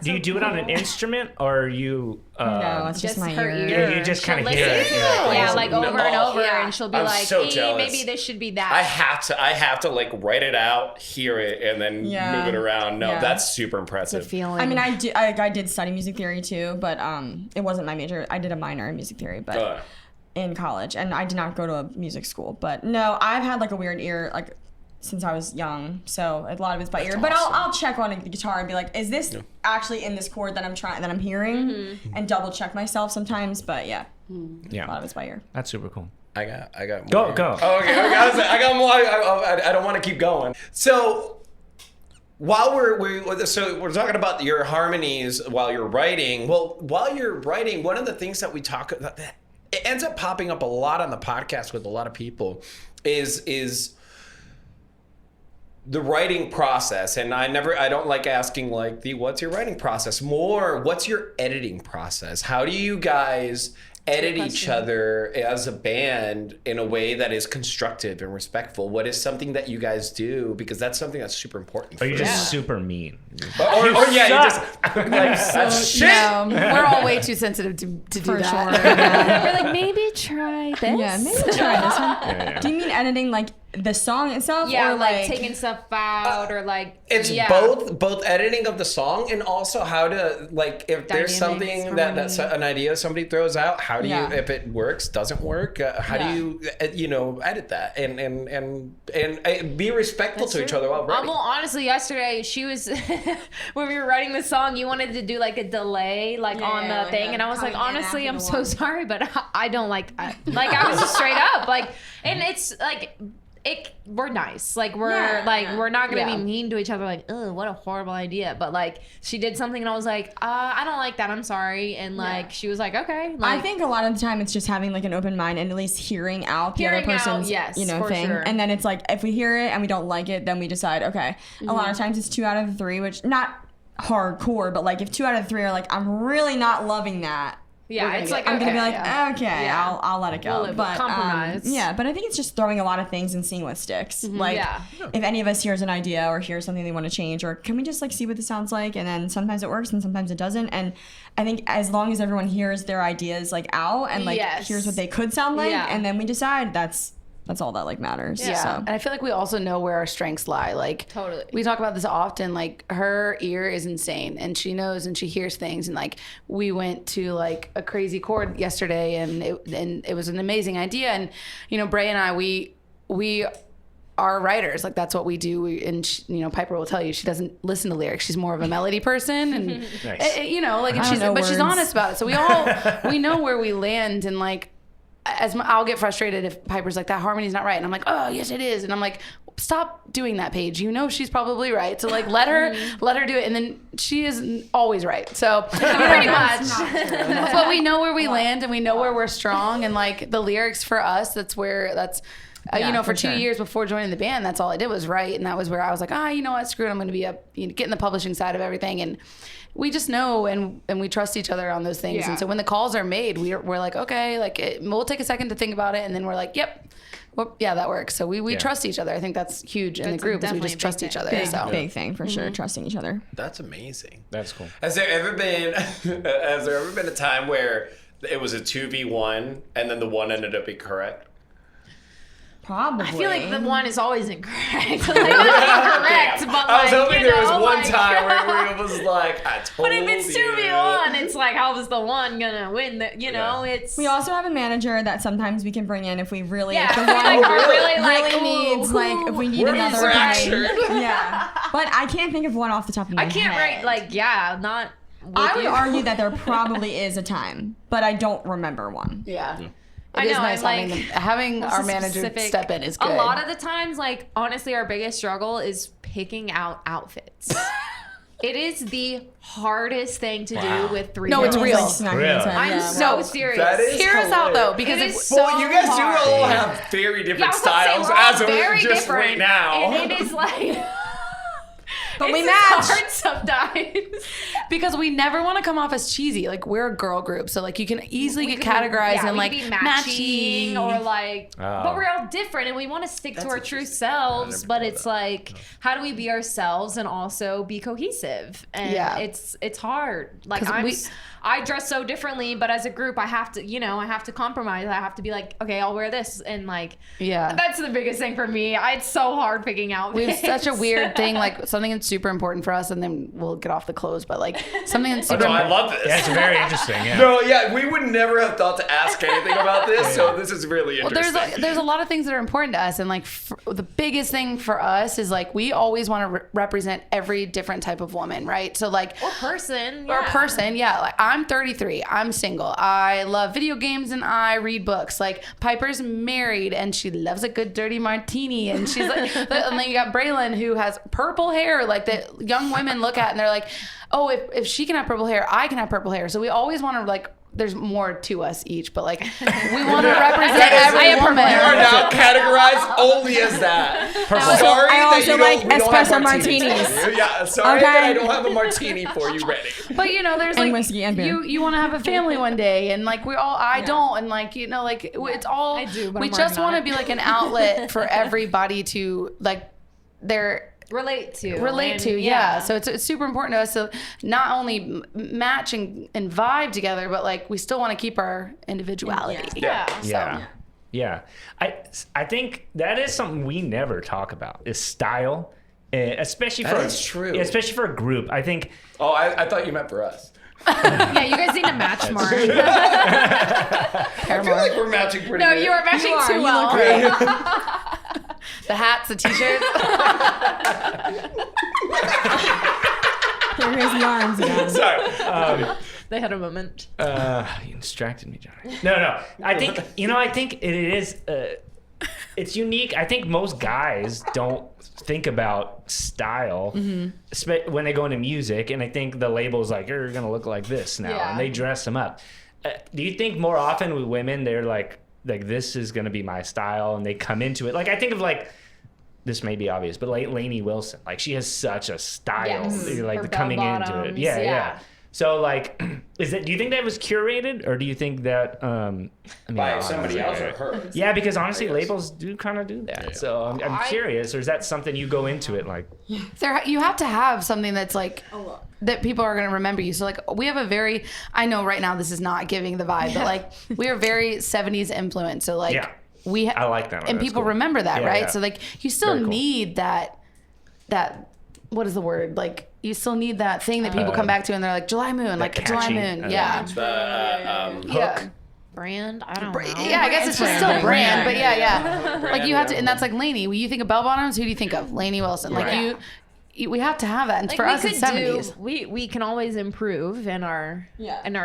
S1: Do you do it on an instrument, or are you?
S4: no, it's just my
S5: her
S4: ear.
S1: You just
S5: She'll
S1: kind of hear it.
S5: listen.
S1: Yeah.
S5: Yeah, like over and over, and she'll be
S2: I'm
S5: like,
S2: so jealous.
S5: maybe this should be that.
S2: I have to like write it out, hear it, and then move it around. No, that's super impressive.
S5: feeling.
S4: I mean, I did study music theory too, but it wasn't my major. I did a minor in music theory, but in college, and I did not go to a music school. But no, I've had like a weird ear like since I was young, so a lot of it's by ear. But I'll check on the guitar and be like, is this actually in this chord that I'm hearing, and double check myself sometimes. But yeah, a lot of it's by ear.
S1: That's super cool.
S2: I got
S1: Go.
S2: more. Oh, okay. I got more. I don't want to keep going. So while we're talking about your harmonies while you're writing. Well, while you're writing, one of the things that we talk about that it ends up popping up a lot on the podcast with a lot of people is the writing process. And I don't like asking like what's your writing process? More, what's your editing process? How do you guys edit each other as a band in a way that is constructive and respectful? What is something that you guys do? Because that's something that's super important.
S1: Are you just super mean?
S2: Or you just like that's shit.
S3: No, we're all way too sensitive to do
S4: For
S3: that.
S4: sure. Yeah.
S5: We're like, maybe try this.
S4: Yeah, maybe try this one.
S1: Yeah.
S4: Do you mean editing like the song itself,
S5: Yeah,
S4: or
S5: like taking stuff out, or like
S2: It's both editing of the song and also how to like if there's
S5: Dynamics,
S2: something that's an idea somebody throws out, how do you if it works, doesn't work, how do you edit that and be respectful to each other while writing.
S5: Well, honestly, yesterday she was when we were writing the song, you wanted to do like a delay on the thing, and I was like, honestly, I'm so sorry, but I don't like that. Like I was just straight up like, and it's like. We're nice. Like we're not gonna be mean to each other. Like, oh, what a horrible idea. But like, she did something, and I was like, I don't like that. I'm sorry. And like, she was like, okay. Like,
S4: I think a lot of the time it's just having like an open mind and at least hearing out the other person's thing.
S5: Sure.
S4: And then it's like if we hear it and we don't like it, then we decide. Okay. A lot of times it's 2 out of 3, which not hardcore, but like if 2 out of 3 are like, I'm really not loving that.
S5: yeah, it's like
S4: I'm gonna be
S5: okay,
S4: like, okay,
S5: Yeah.
S4: I'll let it go.
S5: We'll
S4: but
S5: compromise.
S4: but I think it's just throwing a lot of things and seeing what sticks. Like if any of us hears an idea or hears something they want to change, or can we just like see what this sounds like? And then sometimes it works and sometimes it doesn't. And I think as long as everyone hears their ideas like out and like hears what they could sound like, and then we decide that's all that like matters.
S3: Yeah,
S4: So.
S3: and I feel like we also know where our strengths lie. Like
S5: Totally.
S3: we talk about this often. Like her ear is insane, and she knows and she hears things. And like we went to like a crazy chord yesterday, and it was an amazing idea. And Bray and I, we are writers. Like that's what we do. Piper will tell you she doesn't listen to lyrics. She's more of a melody person, and
S1: Nice.
S3: she's honest about it. So we know where we land, and like. I'll get frustrated if Piper's like, that harmony's not right. And I'm like, oh, yes, it is. And I'm like, stop doing that, Paige. She's probably right. So like, let her do it. And then she is always right. So pretty much. But we know where we land, and we know where we're strong. And like the lyrics for us, for
S4: for
S3: 2 years before joining the band, that's all I did was write. And that was where I was like, you know what, screw it. I'm going to be get in the publishing side of everything. And we just know, and we trust each other on those things.
S5: Yeah.
S3: And so when the calls are made, we're like, okay, like we'll take a second to think about it. And then we're like, yep. Well, yeah, that works. So we trust each other. I think that's huge in the group. Is we just trust each other.
S4: Big thing for sure. Trusting each other.
S2: That's amazing.
S1: That's cool.
S2: Has there ever been a time where it was a 2v1 and then the one ended up being correct?
S4: Probably.
S5: I feel like the one is always incorrect. Like, not incorrect, but
S2: I was
S5: like,
S2: hoping there was one time where it was like, I told you.
S5: But if it's 2v1, it's like, how is the one gonna win? It's.
S4: We also have a manager that sometimes we can bring in if we really,
S5: Yeah,
S4: if the
S5: if we,
S4: one
S5: like, are really, like,
S4: needs,
S5: ooh,
S4: like, if we need
S2: we're
S4: another
S2: fractured.
S4: guy. Yeah. But I can't think of one off the top of my
S5: I
S4: head.
S5: can't write, not.
S4: I would
S5: you.
S4: argue that there probably is a time, but I don't remember one.
S3: Yeah.
S5: I
S3: It is
S5: know,
S3: nice
S5: and,
S3: having our manager
S5: specific-
S3: step in is good.
S5: A lot of the times, like, honestly, our biggest struggle is picking out outfits. It is the hardest thing to do with 3
S3: No, it's
S5: girls.
S3: real.
S4: Like, smacking
S1: Real.
S4: his head,
S5: I'm
S4: yeah.
S5: so serious.
S2: That is
S3: Hear us out though,
S2: hilarious.
S3: because
S5: It
S3: if
S5: is
S2: Well,
S5: so
S2: you guys
S5: hard.
S2: do all have very
S5: Yeah,
S2: different
S5: I was gonna say,
S2: styles
S5: we're all
S2: as of
S5: very
S2: just
S5: different,
S2: right now.
S5: and it is like.
S3: But we
S5: it's
S3: match.
S5: hard sometimes.
S3: because we never want to come off as cheesy. Like we're a girl group, so like you can easily get categorized
S5: yeah,
S3: in
S5: we
S3: like
S5: could be matching
S3: matchy
S5: or like,
S1: Oh.
S5: but we're all different and we want to stick to our true selves. But it's like, how do we be ourselves and also be cohesive? And
S3: Yeah.
S5: it's hard. Like
S3: 'Cause
S5: I dress so differently, but as a group, I have to compromise. I have to be like, okay, I'll wear this, and like,
S3: Yeah.
S5: that's the biggest thing for me. It's so hard picking out.
S3: We have such a weird thing, like something that's super important for us, and then we'll get off the clothes. But like something that's
S2: Oh,
S3: super
S2: no, I love this.
S1: Yeah, it's very interesting. Yeah.
S2: No, yeah, we would never have thought to ask anything about this, so this is really interesting.
S3: there's a lot of things that are important to us, and like the biggest thing for us is like we always want to represent every different type of woman, right? So like
S5: Or person.
S3: yeah. Like I'm 33, I'm single, I love video games, and I read books. Like Piper's married and she loves a good dirty martini, and she's like, and then you got Braylon who has purple hair, like that young women look at and they're like, oh, if she can have purple hair, I can have purple hair. So we always want to like, there's more to us each, but like we want to represent every woman.
S2: You are now categorized only as that. Sorry
S4: I also like
S2: we don't have
S4: espresso
S2: martinis
S4: martinis.
S2: for you. Yeah, sorry
S4: Okay.
S2: that I don't have a martini for you ready.
S3: But you know, there's
S4: And
S3: like
S4: whiskey and beer.
S3: you want to have a family one day, and like I don't, and like you know, like it's all.
S5: I do, but
S3: we
S5: I'm
S3: just
S5: working on
S3: want to
S5: it.
S3: be like an outlet for everybody to like
S5: Relate to.
S3: yeah. So it's super important to us to not only match and vibe together, but like we still want to keep our individuality.
S5: Yeah.
S1: Yeah. I think that is something we never talk about is style, especially
S2: That
S1: for
S2: is true.
S1: yeah, especially for a group. I think
S2: Oh, I thought you meant for us.
S5: Yeah, you guys need to match more.
S2: I feel like we're matching pretty
S5: No,
S2: good.
S5: you are matching
S4: You are.
S5: too
S4: You
S5: well.
S4: look great.
S3: The hats, the t-shirts.
S4: Here goes the arms again.
S2: Sorry.
S5: They had a moment.
S1: you distracted me, Johnny. No. I think it is. It's unique. I think most guys don't think about style when they go into music, and I think the label's like, you're gonna look like this now,
S5: Yeah.
S1: and they dress them up. Do you think more often with women they're like this is gonna be my style, and they come into it? Like I think of like. This may be obvious, but like Lainey Wilson, like she has such a style,
S5: Yes.
S1: like
S5: Her
S1: the coming into it.
S5: bell-bottoms,
S1: Yeah.
S5: yeah.
S1: So like, do you think that was curated, or do you think that I mean,
S2: By somebody else
S1: honestly,
S2: or her?
S1: Yeah, because honestly,
S2: I guess.
S1: labels do kind of do that. So I'm curious, or is that something you go into it like?
S3: You have to have something that's like that people are going to remember you. So like we have a very, I know right now this is not giving the vibe, but like we are very 70s influence. So like
S1: Yeah.
S3: I
S1: like that one.
S3: and
S1: That's
S3: people
S1: cool.
S3: remember that,
S1: Yeah,
S3: right?
S1: yeah.
S3: So like you still
S1: Very cool.
S3: need that what is the word? Like you still need that thing that people come back to and they're like July Moon, like July
S1: catchy,
S3: Moon. Yeah.
S2: The
S3: Yeah.
S5: Brand? I don't know.
S3: Yeah, I guess it's just still brand, but yeah. Like you have to, and that's like Lainey. When you think of bell bottoms, who do you think of? Lainey Wilson. Like
S5: Right.
S3: we have to have that. And
S5: Like
S3: for
S5: we
S3: us,
S5: could
S3: it's 70s.
S5: we can always improve in our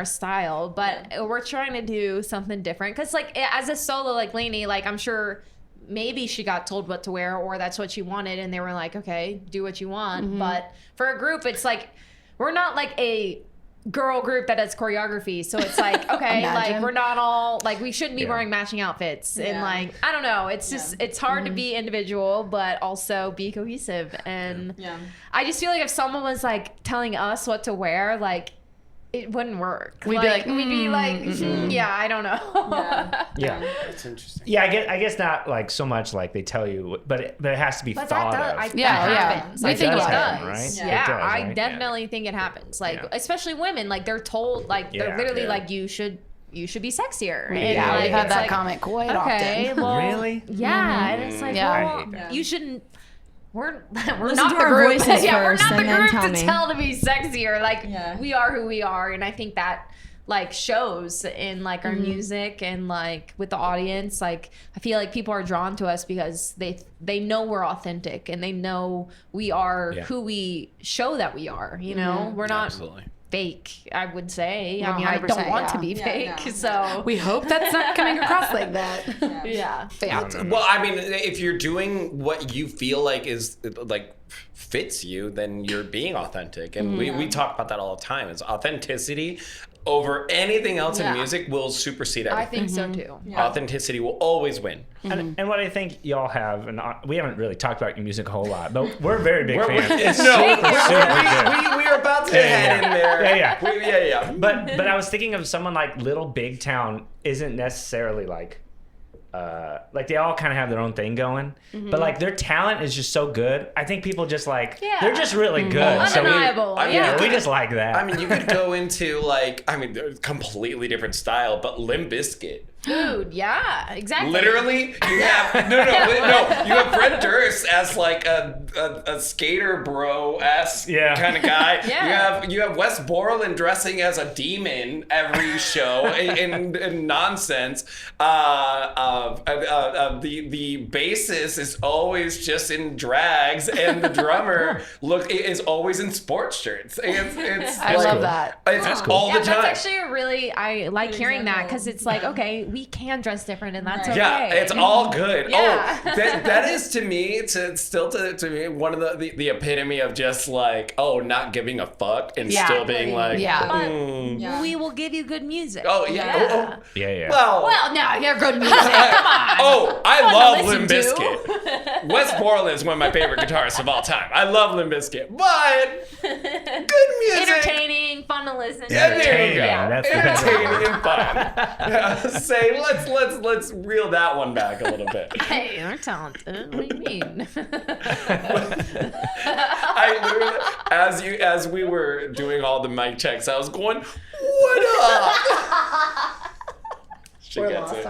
S5: style, but we're trying to do something different. Cause like as a solo like Lainey, like I'm sure maybe she got told what to wear or that's what she wanted and they were like, okay, do what you want.
S3: Mm-hmm.
S5: But for a group, it's like we're not like a girl group that does choreography, so it's like okay,
S3: Imagine.
S5: like we're not all like we shouldn't be
S1: Yeah.
S5: wearing matching outfits and like I don't know, it's just it's hard to be individual but also be cohesive. And I just feel like if someone was like telling us what to wear, like it wouldn't work.
S3: We'd be like,
S5: yeah, I don't know.
S1: Yeah.
S2: That's interesting.
S1: Yeah, I guess not like so much like they tell you, but it has to be
S5: But
S1: thought
S5: that
S1: of.
S5: does,
S3: Yeah,
S5: that
S3: yeah.
S5: happens.
S3: We
S5: I
S3: think
S5: think it
S3: about
S5: does.
S1: it, right?
S5: Yeah,
S1: Yeah. It does,
S5: I
S1: right?
S5: definitely think it happens. Like,
S1: Yeah.
S5: especially women, like they're told, like
S1: Yeah,
S5: they're literally
S1: yeah.
S5: like you should be sexier. And,
S3: Yeah,
S5: like,
S3: we've had
S5: it's
S3: that
S5: like,
S3: comment quite
S5: okay,
S3: often.
S5: well,
S1: Really?
S5: yeah, and it's like,
S3: Yeah.
S1: I
S5: well,
S1: hate that.
S5: you shouldn't. We're
S4: Listen
S5: not
S4: to
S5: the
S4: our
S5: group.
S4: voices
S5: Yeah, we're
S4: first
S5: not the
S4: and then
S5: group
S4: tell
S5: to
S4: me.
S5: tell to be sexier. Like
S4: Yeah.
S5: we are who we are, and I think that like shows in like our music and like with the audience. Like I feel like people are drawn to us because they know we're authentic and they know we are
S1: Yeah.
S5: who we show that we are. You know, we're not
S2: Absolutely.
S5: fake. I would say.
S3: No,
S5: I mean, I
S3: 100%,
S5: don't want to
S3: yeah.
S5: be
S4: Yeah,
S5: fake.
S4: no.
S5: So
S3: We hope that's not coming across like that.
S5: yeah.
S2: Well, I mean, if you're doing what you feel like is like fits you, then you're being authentic. And we talk about that all the time. It's authenticity over anything else
S5: Yeah.
S2: in music will supersede
S5: I
S2: everything.
S5: think so too.
S2: Authenticity will always win.
S1: And what I think y'all have, and we haven't really talked about your music a whole lot, but we're very big
S2: We're-
S1: fans.
S2: no,
S1: Super
S2: we are about to head in there.
S1: Yeah.
S2: Yeah.
S1: But I was thinking of someone like Little Big Town isn't necessarily like they all kind of have their own thing going, but like their talent is just so good. I think people just like they're just really good. So
S5: Undeniable.
S2: I mean,
S5: yeah.
S1: we just like that.
S2: I mean, you could go into like, they're completely different style, but Limp Bizkit
S5: Dude, yeah, exactly.
S2: Literally, you have no. You have Fred Durst as like a skater bro-esque kind of guy.
S5: Yeah.
S2: You have Wes Borland dressing as a demon every show in nonsense. The bassist is always just in drags, and the drummer is always in sports shirts. It's
S3: I love that.
S2: It's all the time.
S5: That's actually I like hearing that because it's like, okay, we can dress different and that's okay.
S2: Yeah, it's all good.
S5: Yeah.
S2: Oh, that is to me, to me, one of the epitome of just like, not giving a fuck and still being like,
S5: But we will give you good music.
S2: oh yeah.
S1: Yeah.
S2: Well,
S5: no, you're good music. Come on.
S2: I love
S5: listen
S2: Limp
S5: to.
S2: Bizkit. Wes Borland is one of my favorite guitarists of all time. I love Limp Bizkit, but good music.
S5: Entertaining, fun to listen to.
S2: Yeah, there you go.
S1: That's the
S2: Entertaining and fun. Let's reel that one back a little bit.
S5: Hey, you're talented. What do you mean?
S2: I literally, as we were doing all the mic checks, I was going, "What up?" She gets it.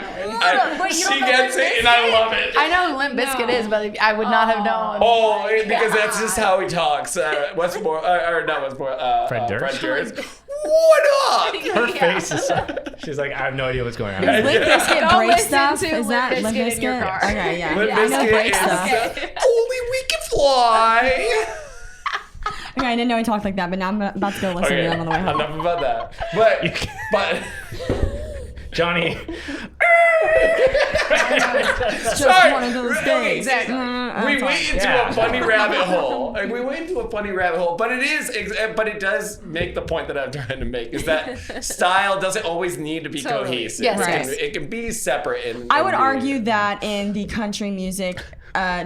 S2: She gets it, and I love it.
S3: I know who Limp Bizkit is, but I would not have known.
S2: Oh, because that's just how he talks. Fred Durst. What up?
S1: Her face is she's like, I have no idea what's going on.
S4: Limp Bizkit
S5: Go
S4: break
S5: listen
S4: stuff?
S5: to
S4: Is that
S5: Limp
S4: Limp
S5: Bizkit in your
S4: Bizkit?
S5: car.
S4: Okay, yeah.
S2: Limp
S4: I know
S2: Bizkit
S4: break
S2: is
S4: stuff.
S2: Only We Can Fly.
S4: Okay, I didn't know he talked like that, but now I'm about to go listen to them on the way home.
S2: Enough about that. But
S1: Johnny.
S4: Just one of those
S2: Okay,
S4: days.
S2: exactly. We went into a funny rabbit hole. Like, we went into a funny rabbit hole, but it does make the point that I'm trying to make is that style doesn't always need to be cohesive.
S3: Yes,
S2: It can be separate.
S4: I would argue that in the country music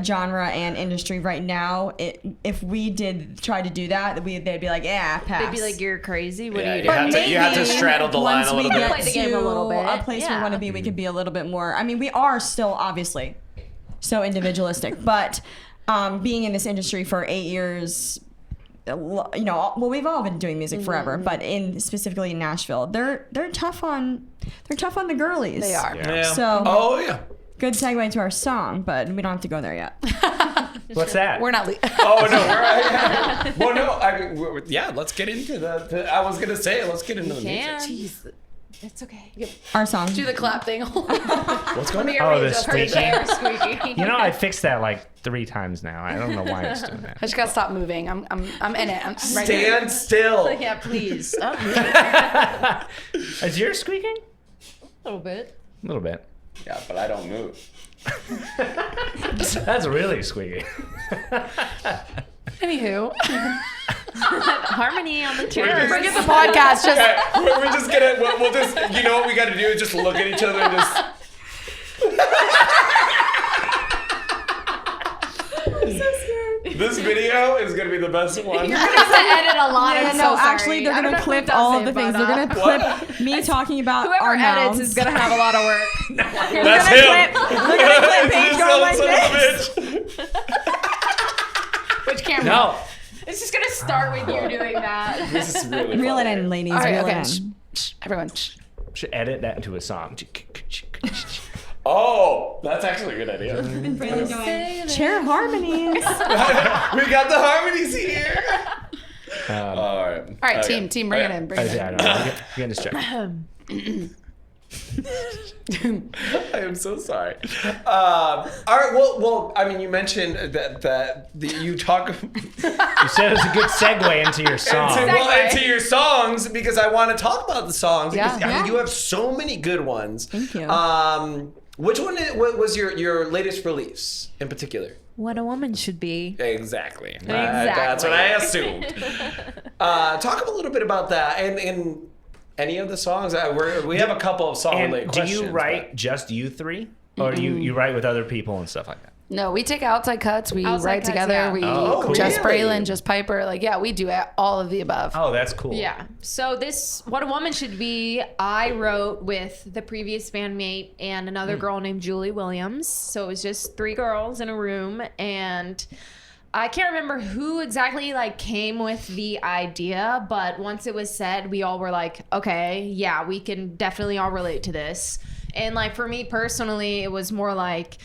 S4: genre and industry right now, if we try to do that, they'd be like, yeah, pass.
S5: They'd be like, you're crazy. What are you
S2: you
S5: doing?
S2: have to straddle the line
S4: once
S2: a
S4: we
S2: little
S4: get
S2: bit.
S5: Play the game
S4: to
S5: a little bit.
S4: a place we
S5: Yeah.
S4: want to be, we could be a little bit more. I mean, we are still obviously so individualistic, but being in this industry for 8 years, we've all been doing music forever, but specifically in Nashville, they're tough on the girlies.
S3: They are.
S1: Yeah.
S4: So good segue to our song, but we don't have to go there yet.
S1: What's that?
S3: We're not.
S2: Oh no! Well, no. Let's get into the. I was gonna say, let's get into the music.
S3: Jeez.
S5: It's okay.
S4: Our song.
S3: Do the clap thing.
S2: What's going on?
S1: Oh, the
S5: Her
S1: squeaking.
S5: chair squeaking.
S1: You know, I fixed that like 3 times now. I don't know why it's doing that.
S3: I just gotta stop moving. I'm in it. I'm right
S2: Stand
S3: here.
S2: still.
S5: Yeah, please. Stop moving.
S1: Is yours squeaking?
S5: A little bit.
S1: A little bit.
S2: Yeah, but I don't move.
S1: That's really squeaky.
S3: Anywho,
S5: Harmony on the chair.
S3: forget the podcast. Just
S2: Okay, we're just gonna. We'll just. You know what we got to do is just look at each other and just. This video is gonna be the best one.
S3: you're gonna have to edit a lot.
S4: Yeah,
S3: I'm
S4: no,
S3: so sorry.
S4: actually, they're
S5: I don't
S4: gonna
S5: know who
S4: clip
S5: does
S4: all of
S5: it,
S4: the things.
S5: but,
S4: They're gonna clip me talking about
S5: Whoever
S4: our
S5: edits
S4: mouths.
S5: is gonna have a lot of work.
S2: That's him.
S4: They're gonna clip Paige going like this.
S3: Which camera?
S1: No.
S5: It's just gonna start with you doing that.
S2: This is really
S4: Reel it
S2: funny.
S4: in, ladies.
S3: All right.
S4: Reel
S3: Okay.
S4: it
S3: Shh,
S4: in.
S3: shh, everyone. Shh.
S1: Should edit that into a song.
S2: Oh, that's actually a good idea.
S4: Chair harmonies.
S2: We got the harmonies here. All right.
S3: All right, team, bring it in. Bring it in.
S1: I don't know. You're getting distracted.
S2: I am so sorry. All right. Well. I mean, you mentioned that you talk
S1: You said it was a good segue into your song.
S2: into your songs because I want to talk about the songs.
S3: Yeah.
S2: Because, I mean, you have so many good ones.
S4: Thank you.
S2: Which one was your latest release in particular?
S5: What a woman should be.
S2: Exactly. That's what I assumed. Talk a little bit about that and any of the songs. We have a couple of song-related
S1: And do
S2: questions.
S1: you write just you three? Or do you write with other people and stuff like that?
S3: No, we take outside cuts. We
S5: Outside
S3: write
S5: cuts,
S3: together.
S5: yeah.
S3: We
S1: Oh,
S3: just
S2: really?
S3: Braylon, just Piper. Like, yeah, we do all of the above.
S1: Oh, that's cool.
S5: Yeah. So this What a Woman Should Be, I wrote with the previous bandmate and another girl named Julie Williams. So it was just 3 girls in a room, and I can't remember who exactly came with the idea, but once it was said, we all were like, okay, yeah, we can definitely all relate to this. And like for me personally, it was more like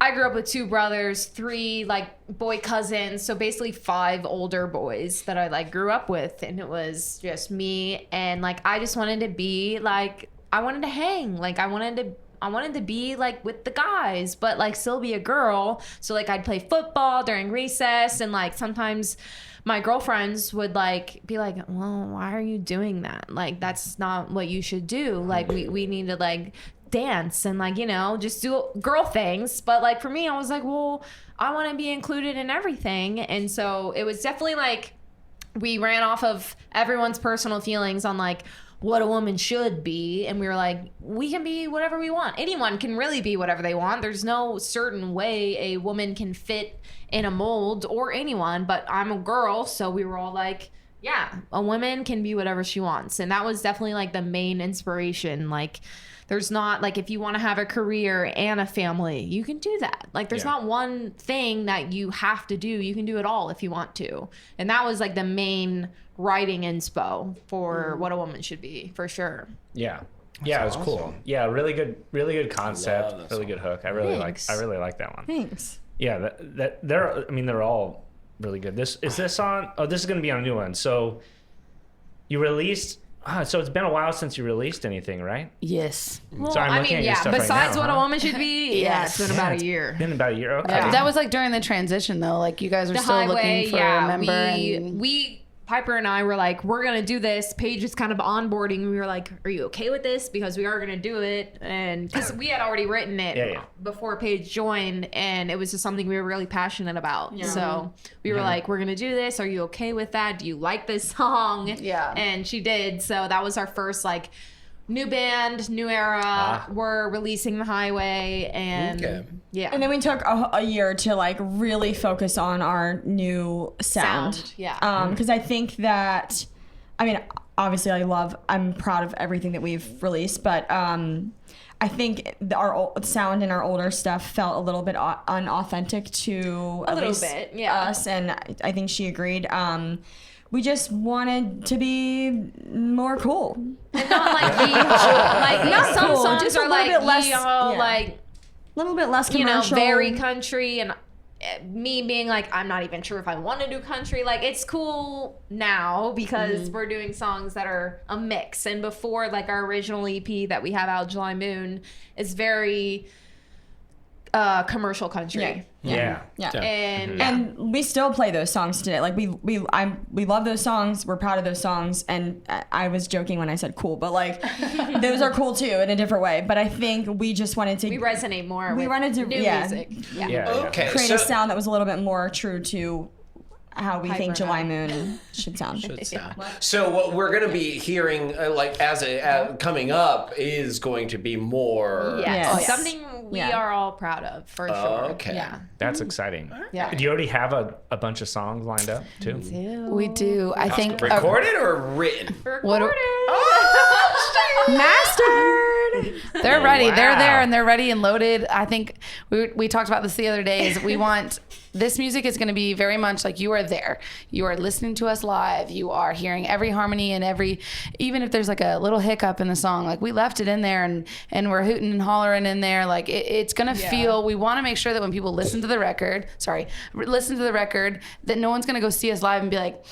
S5: I grew up with 2 brothers, 3 like boy cousins, so basically 5 older boys that I like grew up with, and it was just me. And like I just wanted to be like, I wanted to hang, like I wanted to be like with the guys, but like still be a girl. So like I'd play football during recess, and like sometimes my girlfriends would like be like, well, why are you doing that? Like that's not what you should do. Like we need to like dance and like, you know, just do girl things. But like for me, I was like, well, I want to be included in everything. And so it was definitely like we ran off of everyone's personal feelings on like what a woman should be, and we were like, we can be whatever we want. Anyone can really be whatever they want. There's no certain way a woman can fit in a mold, or anyone, but I'm a girl, so we were all like, yeah, a woman can be whatever she wants. And that was definitely like the main inspiration. Like there's not like, if you want to have a career and a family, you can do that. Like there's not one thing that you have to do. You can do it all if you want to. And that was like the main writing inspo for what a woman should be, for sure.
S1: Yeah. Yeah, it was cool. Yeah, really good concept, really good hook. I really like that one.
S4: Thanks.
S1: Yeah, they're all really good. This on. Oh, this is going to be on a new one. So you released. So it's been a while since you released anything, right?
S3: Yes.
S5: Well,
S1: So I'm
S5: I
S1: looking
S5: mean,
S1: at your
S5: yeah.
S1: stuff right
S5: Besides
S1: now,
S5: what
S1: huh?
S5: a woman should be, yeah, it's been about a year.
S1: Been about a year. Okay.
S3: Yeah. That was like during the transition though. Like you guys were
S5: The
S3: still
S5: highway,
S3: looking for a member.
S5: we Piper and I were like, we're gonna do this. Paige is kind of onboarding. We were like, are you okay with this? Because we are gonna do it, and because we had already written it before Paige joined, and it was just something we were really passionate about. Yeah. So we were like, we're gonna do this. Are you okay with that? Do you like this song?
S3: Yeah.
S5: And she did. So that was our first like new band, new era. We're releasing The Highway, and yeah.
S4: And then we took a year to like really focus on our new sound.
S5: Yeah.
S4: Because I think that, I mean, obviously I'm proud of everything that we've released, but I think our sound and our older stuff felt a little bit unauthentic to
S5: A
S4: at
S5: little
S4: least
S5: bit, yeah.
S4: us, and I think she agreed. We just wanted to be more cool.
S5: And not like like
S4: Not
S5: some
S4: cool,
S5: songs
S4: just a
S5: are
S4: little
S5: like
S4: bit less-
S5: like
S4: a little bit less
S5: you know,
S4: commercial.
S5: very country, and me being like, I'm not even sure if I want to do country. Like it's cool now because we're doing songs that are a mix. And before, like our original EP that we have out, July Moon, is very commercial country.
S1: Yeah.
S5: And
S4: we still play those songs today. Like we love those songs. We're proud of those songs. And I was joking when I said cool, but like those are cool too in a different way. But I think we just wanted to.
S5: we resonate more. with
S4: wanted to
S5: new music. Yeah.
S2: Okay.
S4: create a sound that was a little bit more true to how we think
S5: Piper
S4: July
S5: and
S4: Moon should sound.
S2: So what we're going to be hearing, like coming up, is going to be more.
S5: Yes.
S4: Yes.
S5: Something we are all proud of, for sure.
S2: Okay.
S5: Yeah.
S1: That's exciting.
S5: Yeah.
S1: Do you already have a bunch of songs lined up too?
S3: We do. I think
S2: Recorded or written?
S5: Recorded.
S3: mastered. They're ready.
S1: Wow.
S3: They're there and they're ready and loaded. I think we talked about this the other day. Is we want this music is going to be very much like you are there. You are listening to us live. You are hearing every harmony and even if there's like a little hiccup in the song, like we left it in there and we're hooting and hollering in there. Like it's going to feel. We want to make sure that when people listen to the record, that no one's going to go see us live and be like,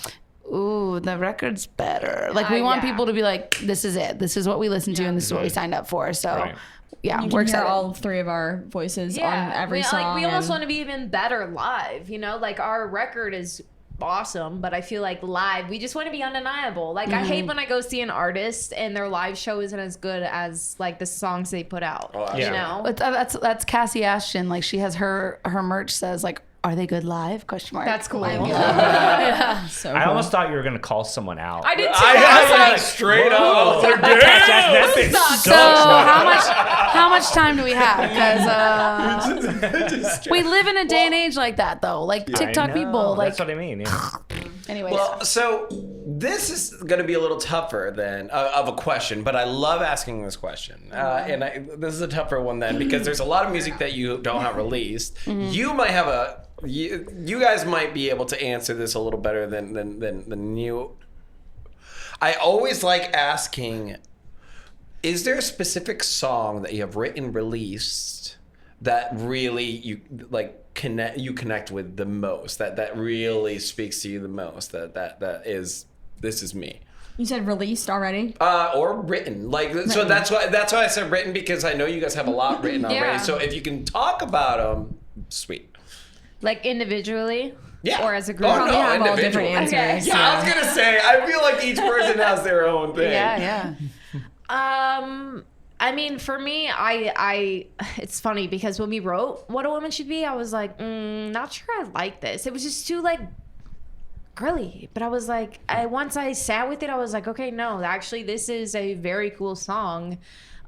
S3: ooh, the record's better. Like we want people to be like, this is it. This is what we listened to and this is what we signed up for. So yeah,
S4: You
S3: we're
S4: can hear
S3: excited.
S4: all 3 of our voices on every song.
S5: we almost
S4: and-
S5: want to be even better live. You know, like our record is awesome, but I feel like live, we just want to be undeniable. Like I hate when I go see an artist and their live show isn't as good as like the songs they put out. You know,
S3: But that's Cassie Ashton. Like she has her merch says like, are they good live? Question mark.
S5: that's cool.
S4: So
S1: I
S4: cool.
S1: almost thought you were gonna call someone out.
S5: I did too.
S2: I
S5: was
S2: was
S5: like,
S2: like straight up.
S1: That bitch
S3: So
S1: sucks.
S3: how much time do we have? Because we live in a day and age like that, though. Like TikTok
S1: I know.
S3: people. Like
S1: That's what I mean. Yeah.
S3: anyways.
S2: Well, so this is going to be a little tougher than of a question, but I love asking this question. This is a tougher one then because there's a lot of music that you don't have released. You might have you guys might be able to answer this a little better than you. I always like asking, Is there a specific song that you have written, released, that really you like connect with the most? That really speaks to you the most? That is, this is me.
S4: You said released already?
S2: Or written. So that's why I said written, because I know you guys have a lot written already.
S5: Yeah.
S2: So if you can talk about them, sweet.
S5: Like individually?
S2: Yeah.
S5: Or as a group?
S2: Oh,
S4: Probably have all
S2: individual.
S4: different answers.
S5: Okay.
S2: Yeah, I was gonna say, I feel like each person has their own thing.
S3: Yeah.
S5: I mean, for me, I it's funny because when we wrote What a Woman Should Be, I was like, not sure I like this. It was just too like girly. But I was like, once I sat with it, I was like, okay, no, actually, this is a very cool song.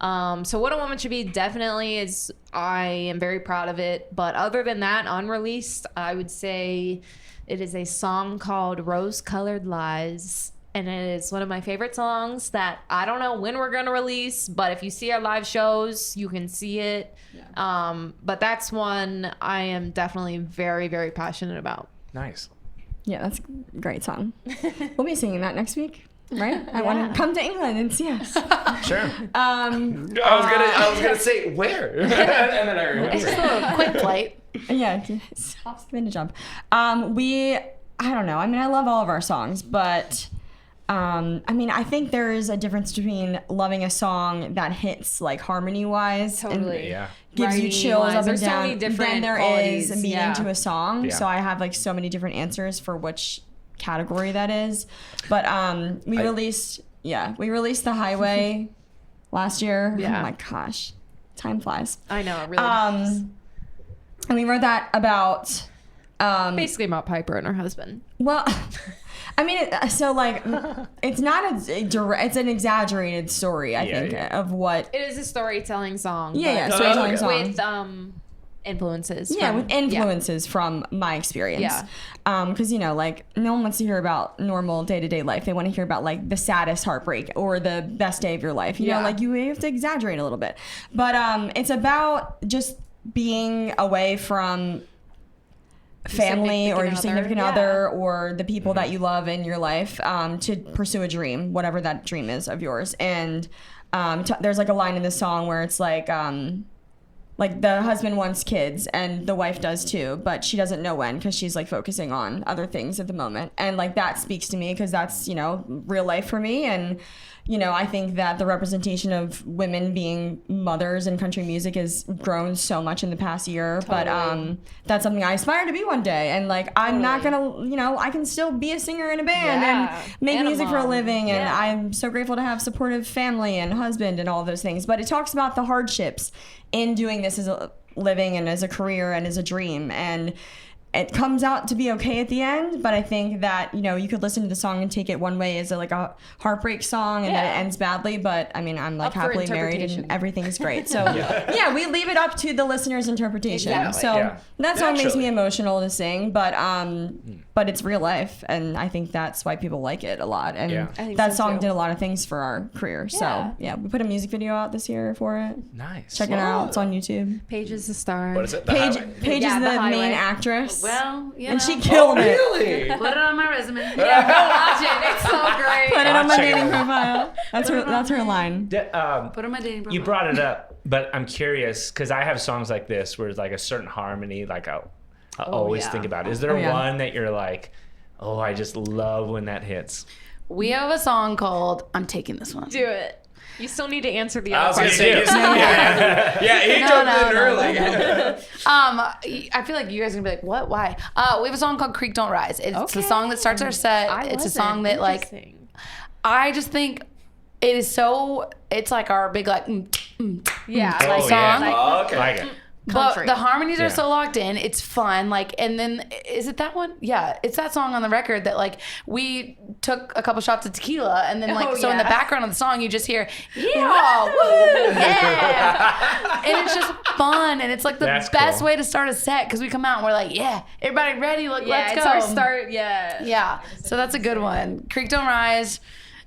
S5: So What a Woman Should Be definitely is, I am very proud of it. But other than that, unreleased, I would say it is a song called Rose Colored Lies. And it is one of my favorite songs that I don't know when we're going to release, but if you see our live shows, you can see it. Yeah. But that's one I am definitely very, very passionate about.
S1: Nice.
S4: Yeah, that's a great song. We'll be singing that next week, right? I want to come to England and see us.
S1: Sure.
S2: I was gonna say where, and then I remembered.
S3: It's just a little quick flight.
S4: Yeah, hop, spin, and jump. I don't know. I mean, I love all of our songs, but I mean, I think there's a difference between loving a song that hits like harmony wise
S5: Totally.
S1: Yeah.
S4: gives you
S5: Writing
S4: chills
S5: wise,
S4: up and
S5: there's so
S4: down
S5: many different
S4: than there
S5: qualities,
S4: is meaning
S5: yeah.
S4: to a song.
S1: Yeah.
S4: So I have like so many different answers for which category that is. But we released The Highway last year.
S5: Yeah.
S4: Oh my gosh. Time flies.
S5: I know, it really does.
S4: And we wrote that about
S5: Basically about Piper and her husband.
S4: well, I mean, so like, it's not a direct, it's an exaggerated story, I think, of what.
S5: It is a storytelling song.
S4: Yeah,
S5: but
S4: storytelling
S5: with
S4: song.
S5: influences.
S4: Yeah,
S5: from-
S4: with influences from my experience.
S5: Yeah.
S4: Because, like, no one wants to hear about normal day-to-day life. They want to hear about, like, the saddest heartbreak or the best day of your life. You know, like, you have to exaggerate a little bit. But it's about just being away from family or your significant other or the people that you love in your life to pursue a dream, whatever that dream is of yours. And there's like a line in the song where it's like the husband wants kids and the wife does too, but she doesn't know when because she's like focusing on other things at the moment. And like that speaks to me because that's, real life for me. And I think that the representation of women being mothers in country music has grown so much in the past year. Totally. But that's something I aspire to be one day. And like, I'm not gonna, I can still be a singer in a band and make music for a living. And I'm so grateful to have supportive family and husband and all of those things. But it talks about the hardships in doing this as a living and as a career and as a dream. And it comes out to be okay at the end, but I think that, you could listen to the song and take it one way as like a heartbreak song and then it ends badly. But I mean, I'm like happily married and everything's great. So we leave it up to the listener's interpretation. Exactly. So that song makes me emotional to sing, but it's real life. And I think that's why people like it a lot. And that song did a lot of things for our career. So we put a music video out this year for it.
S1: Nice.
S4: Check it out. It's on YouTube.
S5: Paige is the star.
S2: What is it?
S4: Paige is the main actress.
S3: Well,
S4: and she killed it.
S2: Really?
S3: Put it on my resume.
S5: Yeah, go watch it. It's so great.
S4: Put it on my
S1: check it
S4: dating
S1: out.
S4: profile. That's her line.
S3: Put it on my dating profile.
S1: You brought it up, but I'm curious because I have songs like this where it's like a certain harmony, like I always think about it. Is there one that you're like, oh, I just love when that hits?
S3: We have a song called "I'm Taking This One."
S5: Do it. You still need to answer the
S2: I
S5: other
S2: was gonna
S5: question.
S2: say, he jumped in early.
S3: I feel like you guys are gonna be like, "What? Why?" We have a song called "Creek Don't Rise." It's the song that starts our set. It's a song that like I just think it is so. It's like our big like
S5: Yeah.
S3: like song.
S2: Okay.
S1: Like it.
S3: But the harmonies are so locked in. It's fun. Like, and then is it that one? Yeah, it's that song on the record that like we took a couple shots of tequila, and then like in the background of the song you just hear woo, yeah, and it's just fun, and it's like the best way to start a set because we come out and we're like, yeah, everybody ready? Like, let's go.
S5: It's our start. Yeah.
S3: So that's a good one. Creek Don't Rise,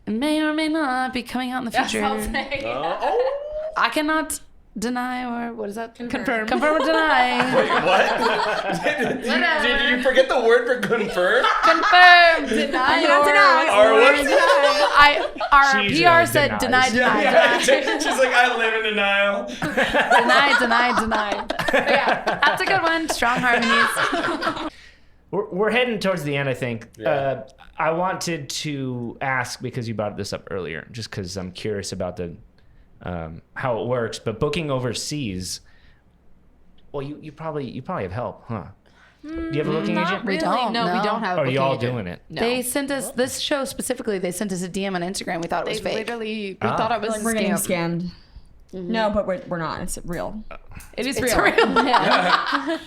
S3: and may or may not be coming out in the future.
S5: I'll say.
S3: I cannot deny, or what is that?
S5: Confirm.
S3: Confirm or deny.
S2: Wait, what? did you forget the word for confirm?
S3: Confirm. Deny.
S2: Or what?
S3: Our
S1: She
S3: PR
S1: usually
S3: said deny,
S1: denies.
S3: deny.
S2: She's like, I live in denial.
S3: Deny. But yeah, that's a good one. Strong harmonies.
S1: We're heading towards the end, I think.
S2: Yeah.
S1: I wanted to ask, because you brought this up earlier, just because I'm curious about the how it works. But booking overseas, well, you probably have help, huh? Do you have a booking agent?
S3: We don't.
S5: No,
S3: No.
S5: we don't have.
S1: Or
S5: a
S1: are you
S5: booking
S1: all
S5: agent.
S1: doing it?
S5: No.
S3: They sent us this show specifically. They sent us a DM on Instagram. We thought it
S5: They
S3: was fake.
S5: literally. We thought it was
S4: Like
S5: a
S4: we're getting
S5: scam.
S4: scammed. No, but we're not. It's real.
S5: It is
S3: It's
S5: real.
S3: real.
S5: Yeah.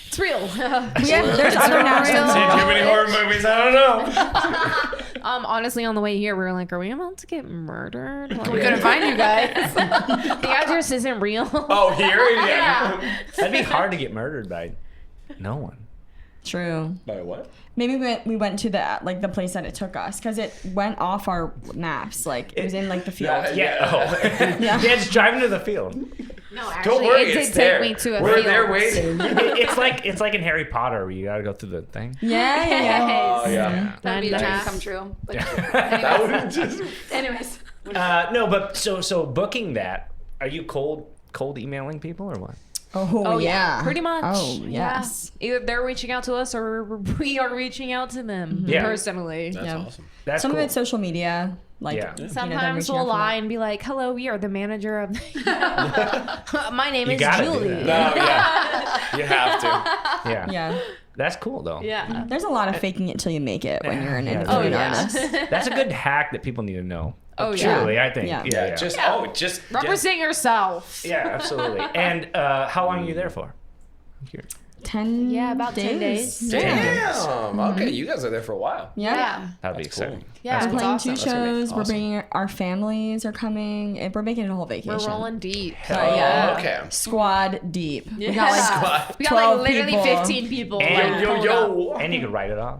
S5: It's real.
S4: Yeah, there's other national.
S2: Seen too many horror movies. I don't know.
S5: Honestly, on the way here, we were like, "Are we about to get murdered?" Like,
S3: We couldn't find you guys.
S5: the address isn't real.
S2: Oh, here? Yeah.
S1: That'd be hard to get murdered by no one.
S4: True.
S2: By what?
S4: Maybe we went to the place that it took us because it went off our maps. Like it was in like the field.
S2: Yeah.
S1: Oh.
S4: Yeah.
S1: Yeah, just driving to the field.
S5: No, actually,
S2: Don't worry,
S5: it did
S2: it's
S5: take
S2: there.
S5: me to a
S2: We're
S5: field.
S2: there waiting.
S1: It's like in Harry Potter where you gotta go through the thing.
S2: Oh, yeah.
S3: That'd be a
S5: Nice.
S3: dream come true. But
S2: That would just...
S3: anyways.
S1: No, but so booking that, are you cold emailing people or what?
S4: Oh, yeah.
S5: Pretty much.
S4: Oh
S5: Yeah.
S4: yes.
S5: Either they're reaching out to us or we are reaching out to them
S1: Yeah.
S5: personally.
S2: That's
S4: Yeah.
S2: awesome.
S1: That's
S4: Some
S1: cool.
S4: of it's social media. Like
S1: Yeah.
S4: you know, them
S5: Sometimes
S4: reaching
S5: we'll
S4: out for
S5: lie
S4: that.
S5: and be like, "Hello, we are the manager of." My name
S1: You
S5: is
S1: gotta do
S5: Julie.
S1: that.
S2: No, yeah. You have to.
S1: Yeah.
S4: Yeah.
S1: That's cool though.
S5: Yeah.
S4: There's a lot of faking it till you make it when you're an
S1: Yeah.
S4: independent
S5: Oh, yeah.
S4: artist.
S1: That's a good hack that people need to know.
S5: Oh, yeah.
S1: Truly, I think.
S4: Yeah.
S1: Yeah.
S2: Just
S5: Represent yourself.
S1: Yeah, absolutely. And how long are you there for? I'm curious.
S4: 10
S5: Yeah, about 10 days.
S4: Yeah.
S2: Damn. Okay, you guys are there for a while.
S4: Yeah.
S1: That'd be
S2: That's cool.
S1: exciting.
S5: Yeah,
S4: We're
S5: it's
S4: playing
S5: awesome.
S4: two
S2: That's gonna be
S4: shows. We're
S2: awesome.
S4: bringing our families are coming. We're making it a whole vacation.
S5: We're rolling deep.
S1: Hell
S4: yeah.
S2: Oh, okay.
S4: Squad deep. We
S5: Yeah.
S4: got like
S2: Squad.
S5: We got like
S4: 12
S5: literally
S4: people.
S5: 15 people.
S1: And
S5: like,
S2: Yo,
S5: pulled
S2: yo.
S5: up.
S1: And you can write it off.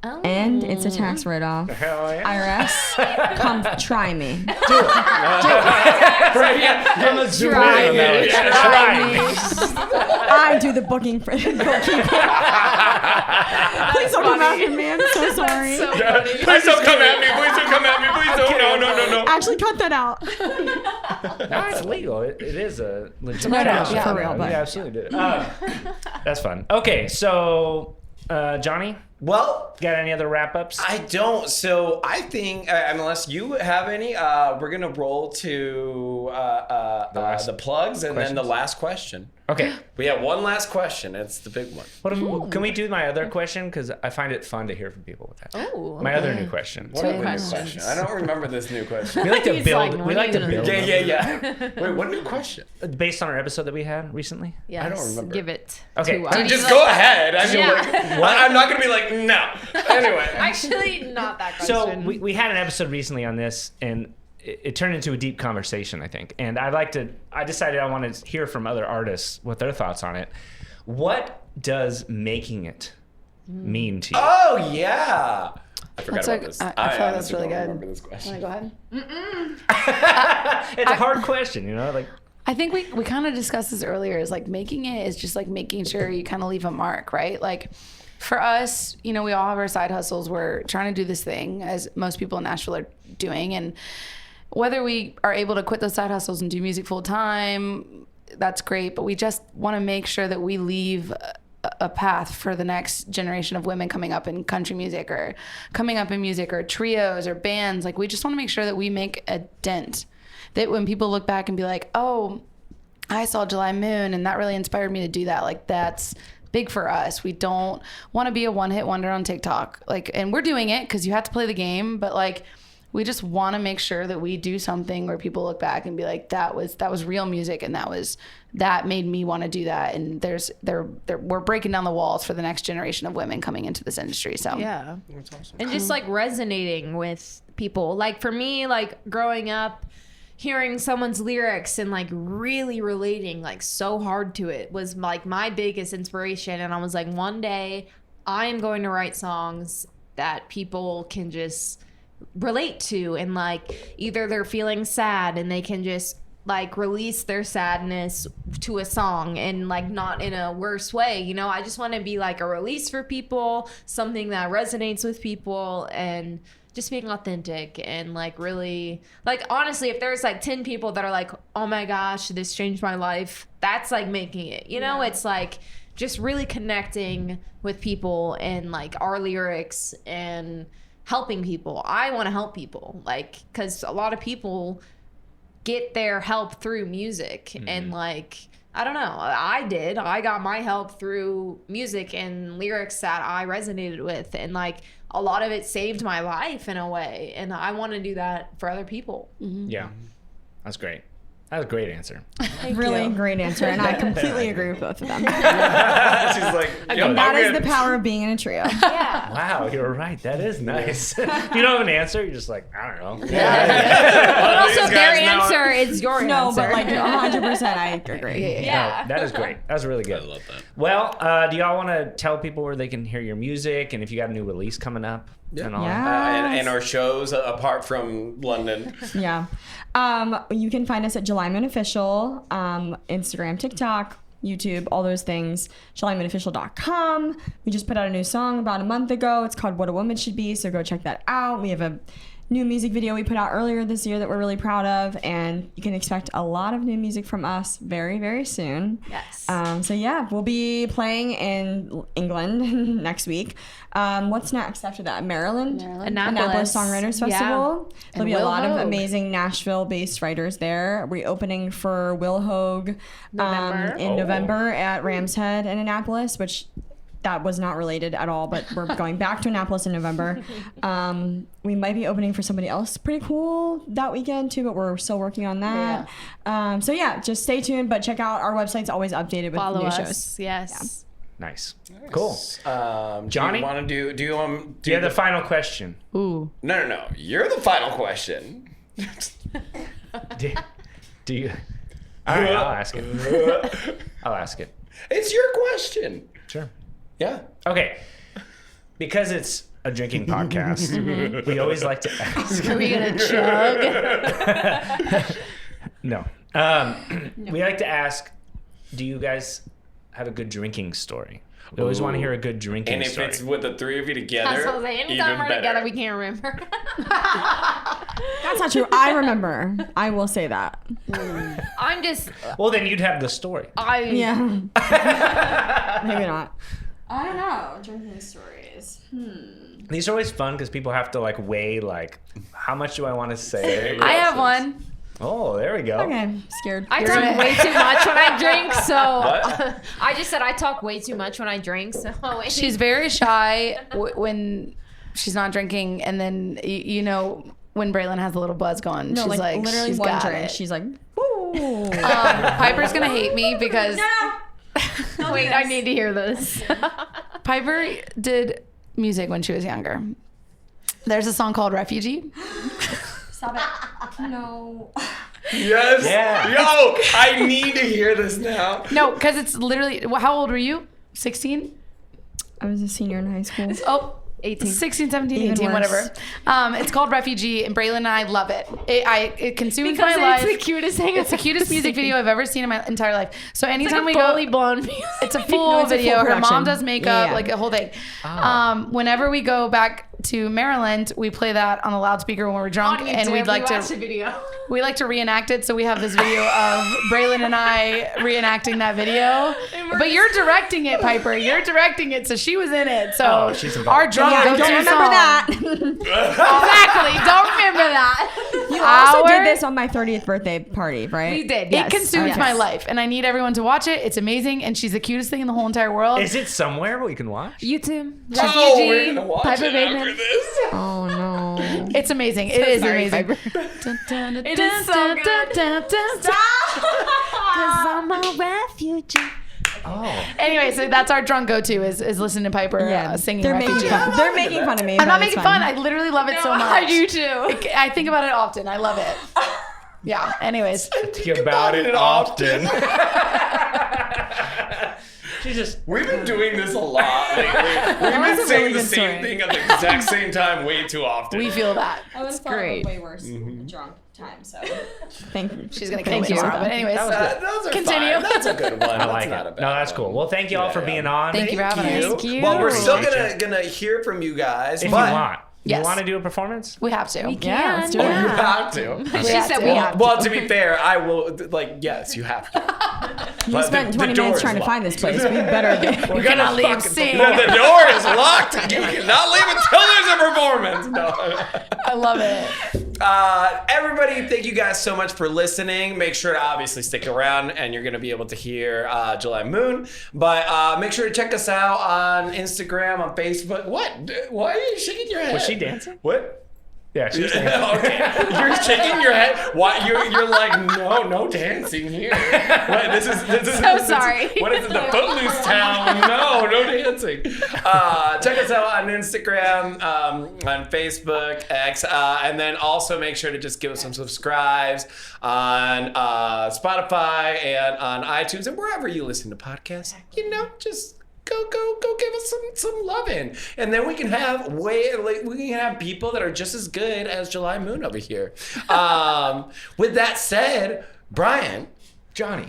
S5: Oh.
S4: and it's a tax write-off.
S1: Hell yeah.
S4: IRS, come try me.
S1: I'm a zoom
S5: Try
S1: in on that
S5: me.
S1: one. Try me.
S4: I do the booking for bookkeeping. Please don't come after me. I'm so sorry.
S5: So funny.
S2: Please don't come at me. Please don't come at me. Please don't. No.
S4: Actually, cut that out.
S1: No, it's legal. It is a legit
S4: write-off,
S1: tax.
S4: yeah. For real, but-
S1: Yeah, absolutely. That's fun. Okay, so Johnny,
S2: Well,
S1: got any other wrap-ups?
S2: I don't. So I think, unless you have any, we're gonna roll to
S1: last
S2: the plugs and then the
S1: questions?
S2: last question.
S1: Okay.
S2: We have one last question. It's the big one.
S1: What if, can we do my other question? Because I find it fun to hear from people with that.
S5: Oh,
S1: My other new question.
S2: What is the new
S5: questions.
S2: question? I don't remember this new question.
S1: We like to
S5: He's
S1: build.
S5: like,
S1: we
S5: when
S1: like
S5: are
S1: to
S5: you gonna
S1: build.
S5: do
S1: them.
S2: Yeah. Wait, what new question?
S1: Based on our episode that we had recently.
S5: Yes,
S2: I don't remember.
S5: Give it.
S1: Okay.
S5: To us.
S2: Just go ahead. I mean,
S5: Yeah.
S2: I'm not gonna be like no. Anyway.
S5: Actually, not that question.
S1: So we had an episode recently on this, and it turned into a deep conversation, I think. And I decided I wanted to hear from other artists what their thoughts on it. What does making it mean to you?
S2: Oh yeah. I forgot
S3: That's
S2: about
S3: like-
S2: this.
S3: I feel like that's
S2: honestly
S3: really
S2: don't
S3: good.
S2: remember this question.
S3: Go ahead.
S1: It's a hard question, you know? Like,
S3: I think we kind of discussed this earlier. Is like making it is just like making sure you kind of leave a mark, right? Like for us, you know, we all have our side hustles. We're trying to do this thing, as most people in Nashville are doing, and whether we are able to quit those side hustles and do music full time, that's great. But we just want to make sure that we leave a path for the next generation of women coming up in country music or coming up in music or trios or bands. Like we just want to make sure that we make a dent. That when people look back and be like, oh, I saw July Moon and that really inspired me to do that. Like that's big for us. We don't want to be a one-hit wonder on TikTok. Like, and we're doing it because you have to play the game, but like we just want to make sure that we do something where people look back and be like, that was real music and that made me want to do that. And we're breaking down the walls for the next generation of women coming into this industry. So
S5: yeah,
S2: That's awesome.
S5: and just like resonating with people. Like for me, like growing up, hearing someone's lyrics and like really relating like so hard to it was like my biggest inspiration. And I was like, one day I am going to write songs that people can just relate to, and like either they're feeling sad and they can just like release their sadness to a song and like not in a worse way. You know, I just want to be like a release for people, something that resonates with people, and just being authentic and like really like honestly, if there's like 10 people that are like, oh my gosh, this changed my life, that's like making it, you know. It's like just really connecting with people and like our lyrics and helping people. I want to help people, like, because a lot of people get their help through music. And like, I don't know, I got my help through music and lyrics that I resonated with, and like a lot of it saved my life in a way, and I want to do that for other people.
S1: Yeah, that's great. That was a great answer.
S4: Really great answer, and I completely agree with both of them.
S2: She's like, yo,
S4: And that is the power of being in a trio.
S5: Yeah.
S1: Wow, you're right. That is nice. You don't have an answer. You're just like, I don't know.
S5: But also their answer is your
S4: No,
S5: answer.
S4: but like 100%, I agree.
S5: Yeah.
S1: No, that is great. That was really good.
S2: I love that.
S1: Well, do y'all want to tell people where they can hear your music and if you got a new release coming up? And all that?
S2: And our shows apart from London.
S4: Yeah. You can find us at Julyman Official, Instagram, TikTok, YouTube, all those things. JulymanOfficial.com. We just put out a new song about a month ago. It's called What a Woman Should Be, so go check that out. We have a new music video we put out earlier this year that we're really proud of, and you can expect a lot of new music from us very, very soon.
S5: Yes.
S4: So yeah, we'll be playing in England next week. What's next after that? Maryland? Annapolis Songwriters Festival. There'll be a lot of amazing Nashville-based writers there. We're opening for Will Hogue in November at Ram's Head in Annapolis, which that was not related at all, but we're going back to Annapolis in November. We might be opening for somebody else pretty cool that weekend too, but we're still working on that. So yeah, just stay tuned, but check out our website's always updated with
S5: Follow
S4: new
S5: us.
S4: shows.
S5: Yes.
S1: Nice. Cool.
S2: Johnny,
S1: Johnny?
S2: want to do you want
S1: Yeah, the final question.
S3: Ooh.
S2: No. You're the final question.
S1: Do you? All right, I'll ask it. I'll ask it.
S2: It's your question.
S1: Sure.
S2: Yeah.
S1: Okay. Because it's a drinking podcast, we always like to ask.
S5: Are we gonna chug?
S1: No. We like to ask, do you guys have a good drinking story? We always want to hear a good drinking
S2: And if
S1: story.
S2: it's with the three of you together,
S5: So anytime we're together, we can't remember.
S4: That's not true. I remember. I will say that.
S5: I'm just.
S1: Well, then you'd have the story.
S4: Yeah. Maybe not. I don't know. Drinking stories.
S1: These are always fun because people have to like weigh like, how much do I want to say?
S3: I have one.
S1: Oh, there we go.
S4: Okay. Scared.
S5: I talk way too much when I drink, so
S2: What?
S5: I just said I talk way too much when I drink. So
S3: She's very shy when she's not drinking, and then you know when Braylon has a little buzz going,
S4: No,
S3: she's like
S4: literally
S3: she's
S4: one
S3: got
S4: drink.
S3: it.
S4: She's like, ooh.
S3: Piper's gonna hate me because
S5: wait, I need to hear this.
S3: Piper did music when she was younger. There's a song called Refugee.
S4: Stop it. No.
S2: Yes.
S1: Yeah.
S2: Yo, I need to hear this now.
S3: No, because it's literally. How old were you? 16?
S4: I was a senior in high school.
S3: Oh,
S5: 18.
S3: 16, 17,
S4: Even
S3: 18,
S4: worse.
S3: whatever. It's called Refugee, and Braylon and I love it. It consumes
S5: Because
S3: my
S5: it's
S3: life.
S5: the cutest thing.
S3: It's the cutest music video I've ever seen in my entire life. So
S5: It's
S3: anytime
S5: like
S3: we
S5: a
S3: go,
S5: fully blown music.
S3: it's a full
S4: it's a full
S3: video. Her
S4: production.
S3: mom does makeup,
S4: Yeah.
S3: like a whole thing. Whenever we go back to Maryland, we play that on the loudspeaker when we're drunk,
S5: On
S3: and
S5: YouTube,
S3: we'd like
S5: we watch
S3: to
S5: the video.
S3: we like to reenact it. So we have this video of Braylon and I reenacting that video. But you're directing it, Piper. You're directing it, so she was in it. So
S1: Oh, she's involved.
S3: our drunk
S4: Yeah, I
S3: go-to
S4: don't remember
S3: song.
S4: that.
S3: Exactly. Don't remember that.
S4: You also
S3: Our-
S4: did this on my 30th birthday party, right?
S5: We did.
S3: It consumes
S4: Yes.
S3: my life, and I need everyone to watch it. It's amazing, and she's the cutest thing in the whole entire world.
S1: Is it somewhere we can watch?
S5: YouTube.
S2: Oh, we're
S5: Refugee.
S2: gonna watch
S5: Piper
S2: it after
S5: Bateman.
S2: this.
S4: Oh no.
S3: It's amazing. It is
S5: sorry,
S3: amazing.
S5: Piper.
S3: It
S5: is so good. Cause I'm a refugee.
S1: Oh.
S3: Anyway, so that's our drunk go-to is listening to Piper
S4: Yeah,
S3: singing
S4: they're
S3: Refugee.
S4: making fun. They're making fun of me.
S3: I'm not
S4: but it's
S3: making fun. I literally love it so much.
S5: I do too.
S3: I think about it often. I love it. Yeah. Anyways,
S1: Think about it often. She just.
S2: We've been doing this a lot lately. We've been
S4: was a
S2: saying
S4: really
S2: the
S4: good
S2: same
S4: story.
S2: thing at the exact same time way too often.
S3: we feel that.
S4: I was
S5: great.
S4: way worse drunk. time. So thank you.
S3: She's gonna kill me
S5: you.
S3: tomorrow. But anyways,
S2: Those are
S3: continue.
S2: fine. That's a good one.
S1: I like
S2: not
S1: it.
S2: a bad
S1: No, that's
S2: one.
S1: cool. Well, thank you all for being on.
S3: Thank you for having us.
S5: Thank you.
S2: Well, we're still
S1: Appreciate
S2: gonna hear from you guys,
S1: If
S2: but
S1: you want.
S3: Yes.
S1: You want to do a performance?
S3: We have to.
S4: Yeah, let's do it.
S2: you have to.
S3: We
S5: She
S3: have
S5: said
S3: to.
S5: we have
S2: Well, to be fair, I will. Yes, you have to.
S4: You
S2: But
S4: spent
S2: the
S4: 20
S2: door
S4: minutes
S2: is
S4: trying to
S2: locked.
S4: find this place. We better get.
S3: We cannot leave. Sing.
S2: The door is locked. You cannot leave until there's a performance. No.
S3: I love it.
S2: Everybody, thank you guys so much for listening. Make sure to obviously stick around, and you're going to be able to hear July Moon. But make sure to check us out on Instagram, on Facebook. What? Why are you shaking your head?
S1: Was she dancing?
S2: What?
S1: Yeah, she was dancing.
S2: Okay, you're shaking your head. Why? You're like, no dancing here. What, this is
S3: So sorry.
S2: What is it? The Footloose town? No dancing. Check us out on Instagram, on Facebook, X, and then also make sure to just give us some subscribes on Spotify and on iTunes and wherever you listen to podcasts. Just go give us some loving, and then we can have people that are just as good as July Moon over here. With that said, Brian,
S1: Johnny.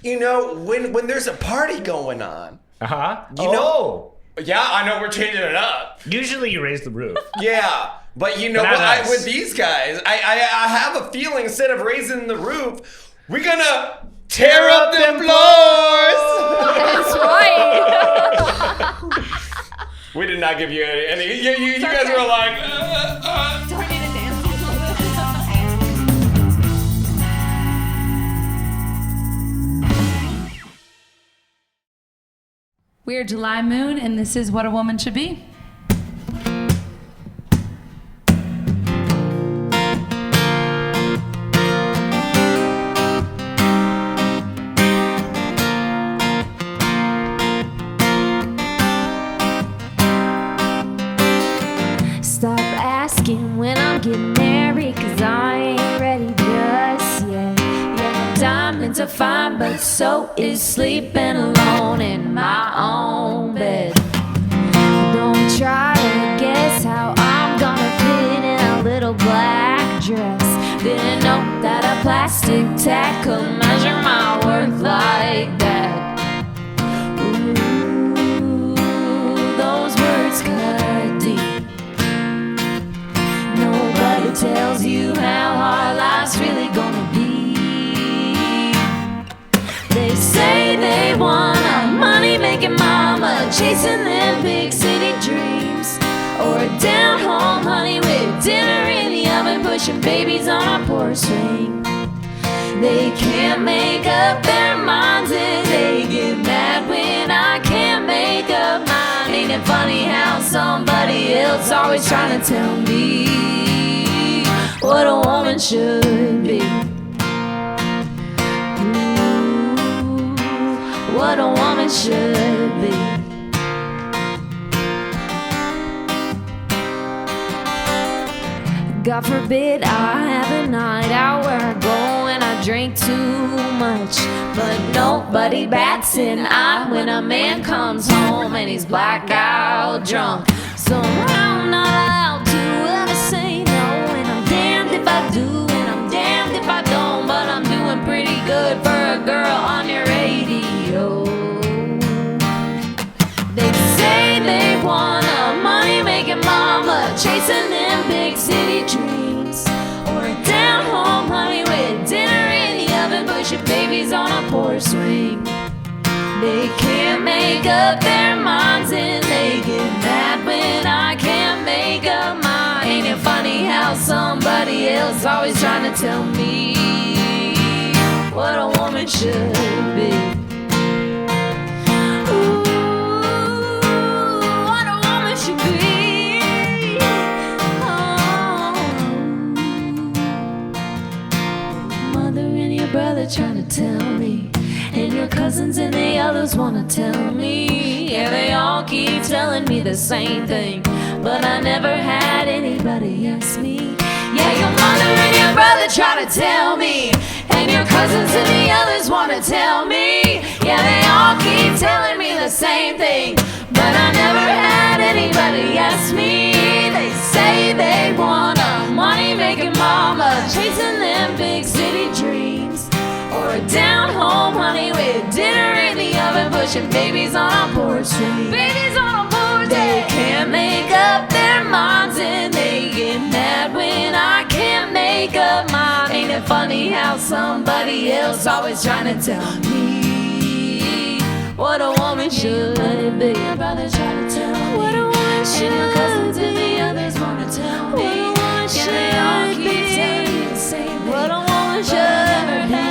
S2: when there's a party going on, yeah, I know we're changing it up.
S1: Usually you raise the roof.
S2: Yeah, but
S1: Not us.
S2: with these guys, I have a feeling instead of raising the roof, we're gonna tear up them floors.
S3: That's right.
S2: We did not give you any. You guys were like.
S5: Do I need to dance?
S3: We're July Moon, and this is What a Woman Should Be.
S6: Stop asking when I'm getting married, 'cause I ain't ready just yet. Yeah, diamonds are fine, but so is sleeping alone in my own bed. Don't try to guess how I'm gonna fit in a little black dress. Didn't know that a plastic tag could measure my worth like that. Ooh, those words cut deep. Nobody tells you how hard life's really gonna be. They say they want a money-making mama chasing them big city dreams, or a down-home honey with dinner in the oven pushing babies on a porch swing. They can't make up their minds and they get mad when I can't make up mine. Ain't it funny how somebody else always trying to tell me what a woman should be? Ooh, what a woman should be. God forbid I have a night out where I go and I drink too much, but nobody bats an eye when a man comes home and he's blackout drunk. Somehow I'm not allowed to ever say no, and I'm damned if I do and I'm damned if I don't, but I'm doing pretty good for a girl on your radio. They say they want a money-making mama chasing them big city dreams, or a down-home honey with dinner in the oven pushing babies on a porch swing. They can't make up their minds and they get mad when I can't make up mine. Ain't it funny how somebody else always trying to tell me what a woman should be? Brother trying to tell me, and your cousins and the others wanna tell me. Yeah, they all keep telling me the same thing, but I never had anybody ask me. Yeah, your mother and your brother try to tell me, and your cousins and the others wanna tell me. Yeah, they all keep telling me the same thing, but I never had anybody ask me. They say they want a money-making mom mama, chasing them big city dreams. Or a down home honey with dinner in the oven, pushing babies on a porch tree. Babies on a porch. They can't make up their minds and they get mad when I can't make up mine. Ain't it funny how somebody else always trying to tell me what a woman should be? My brother trying to tell me what a woman should be. And my cousins and the others wanna tell me what a woman should be. And they all keep telling me the same thing. What a woman should be.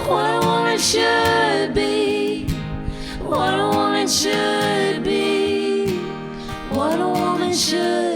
S6: What a woman should be. What a woman should be. What a woman should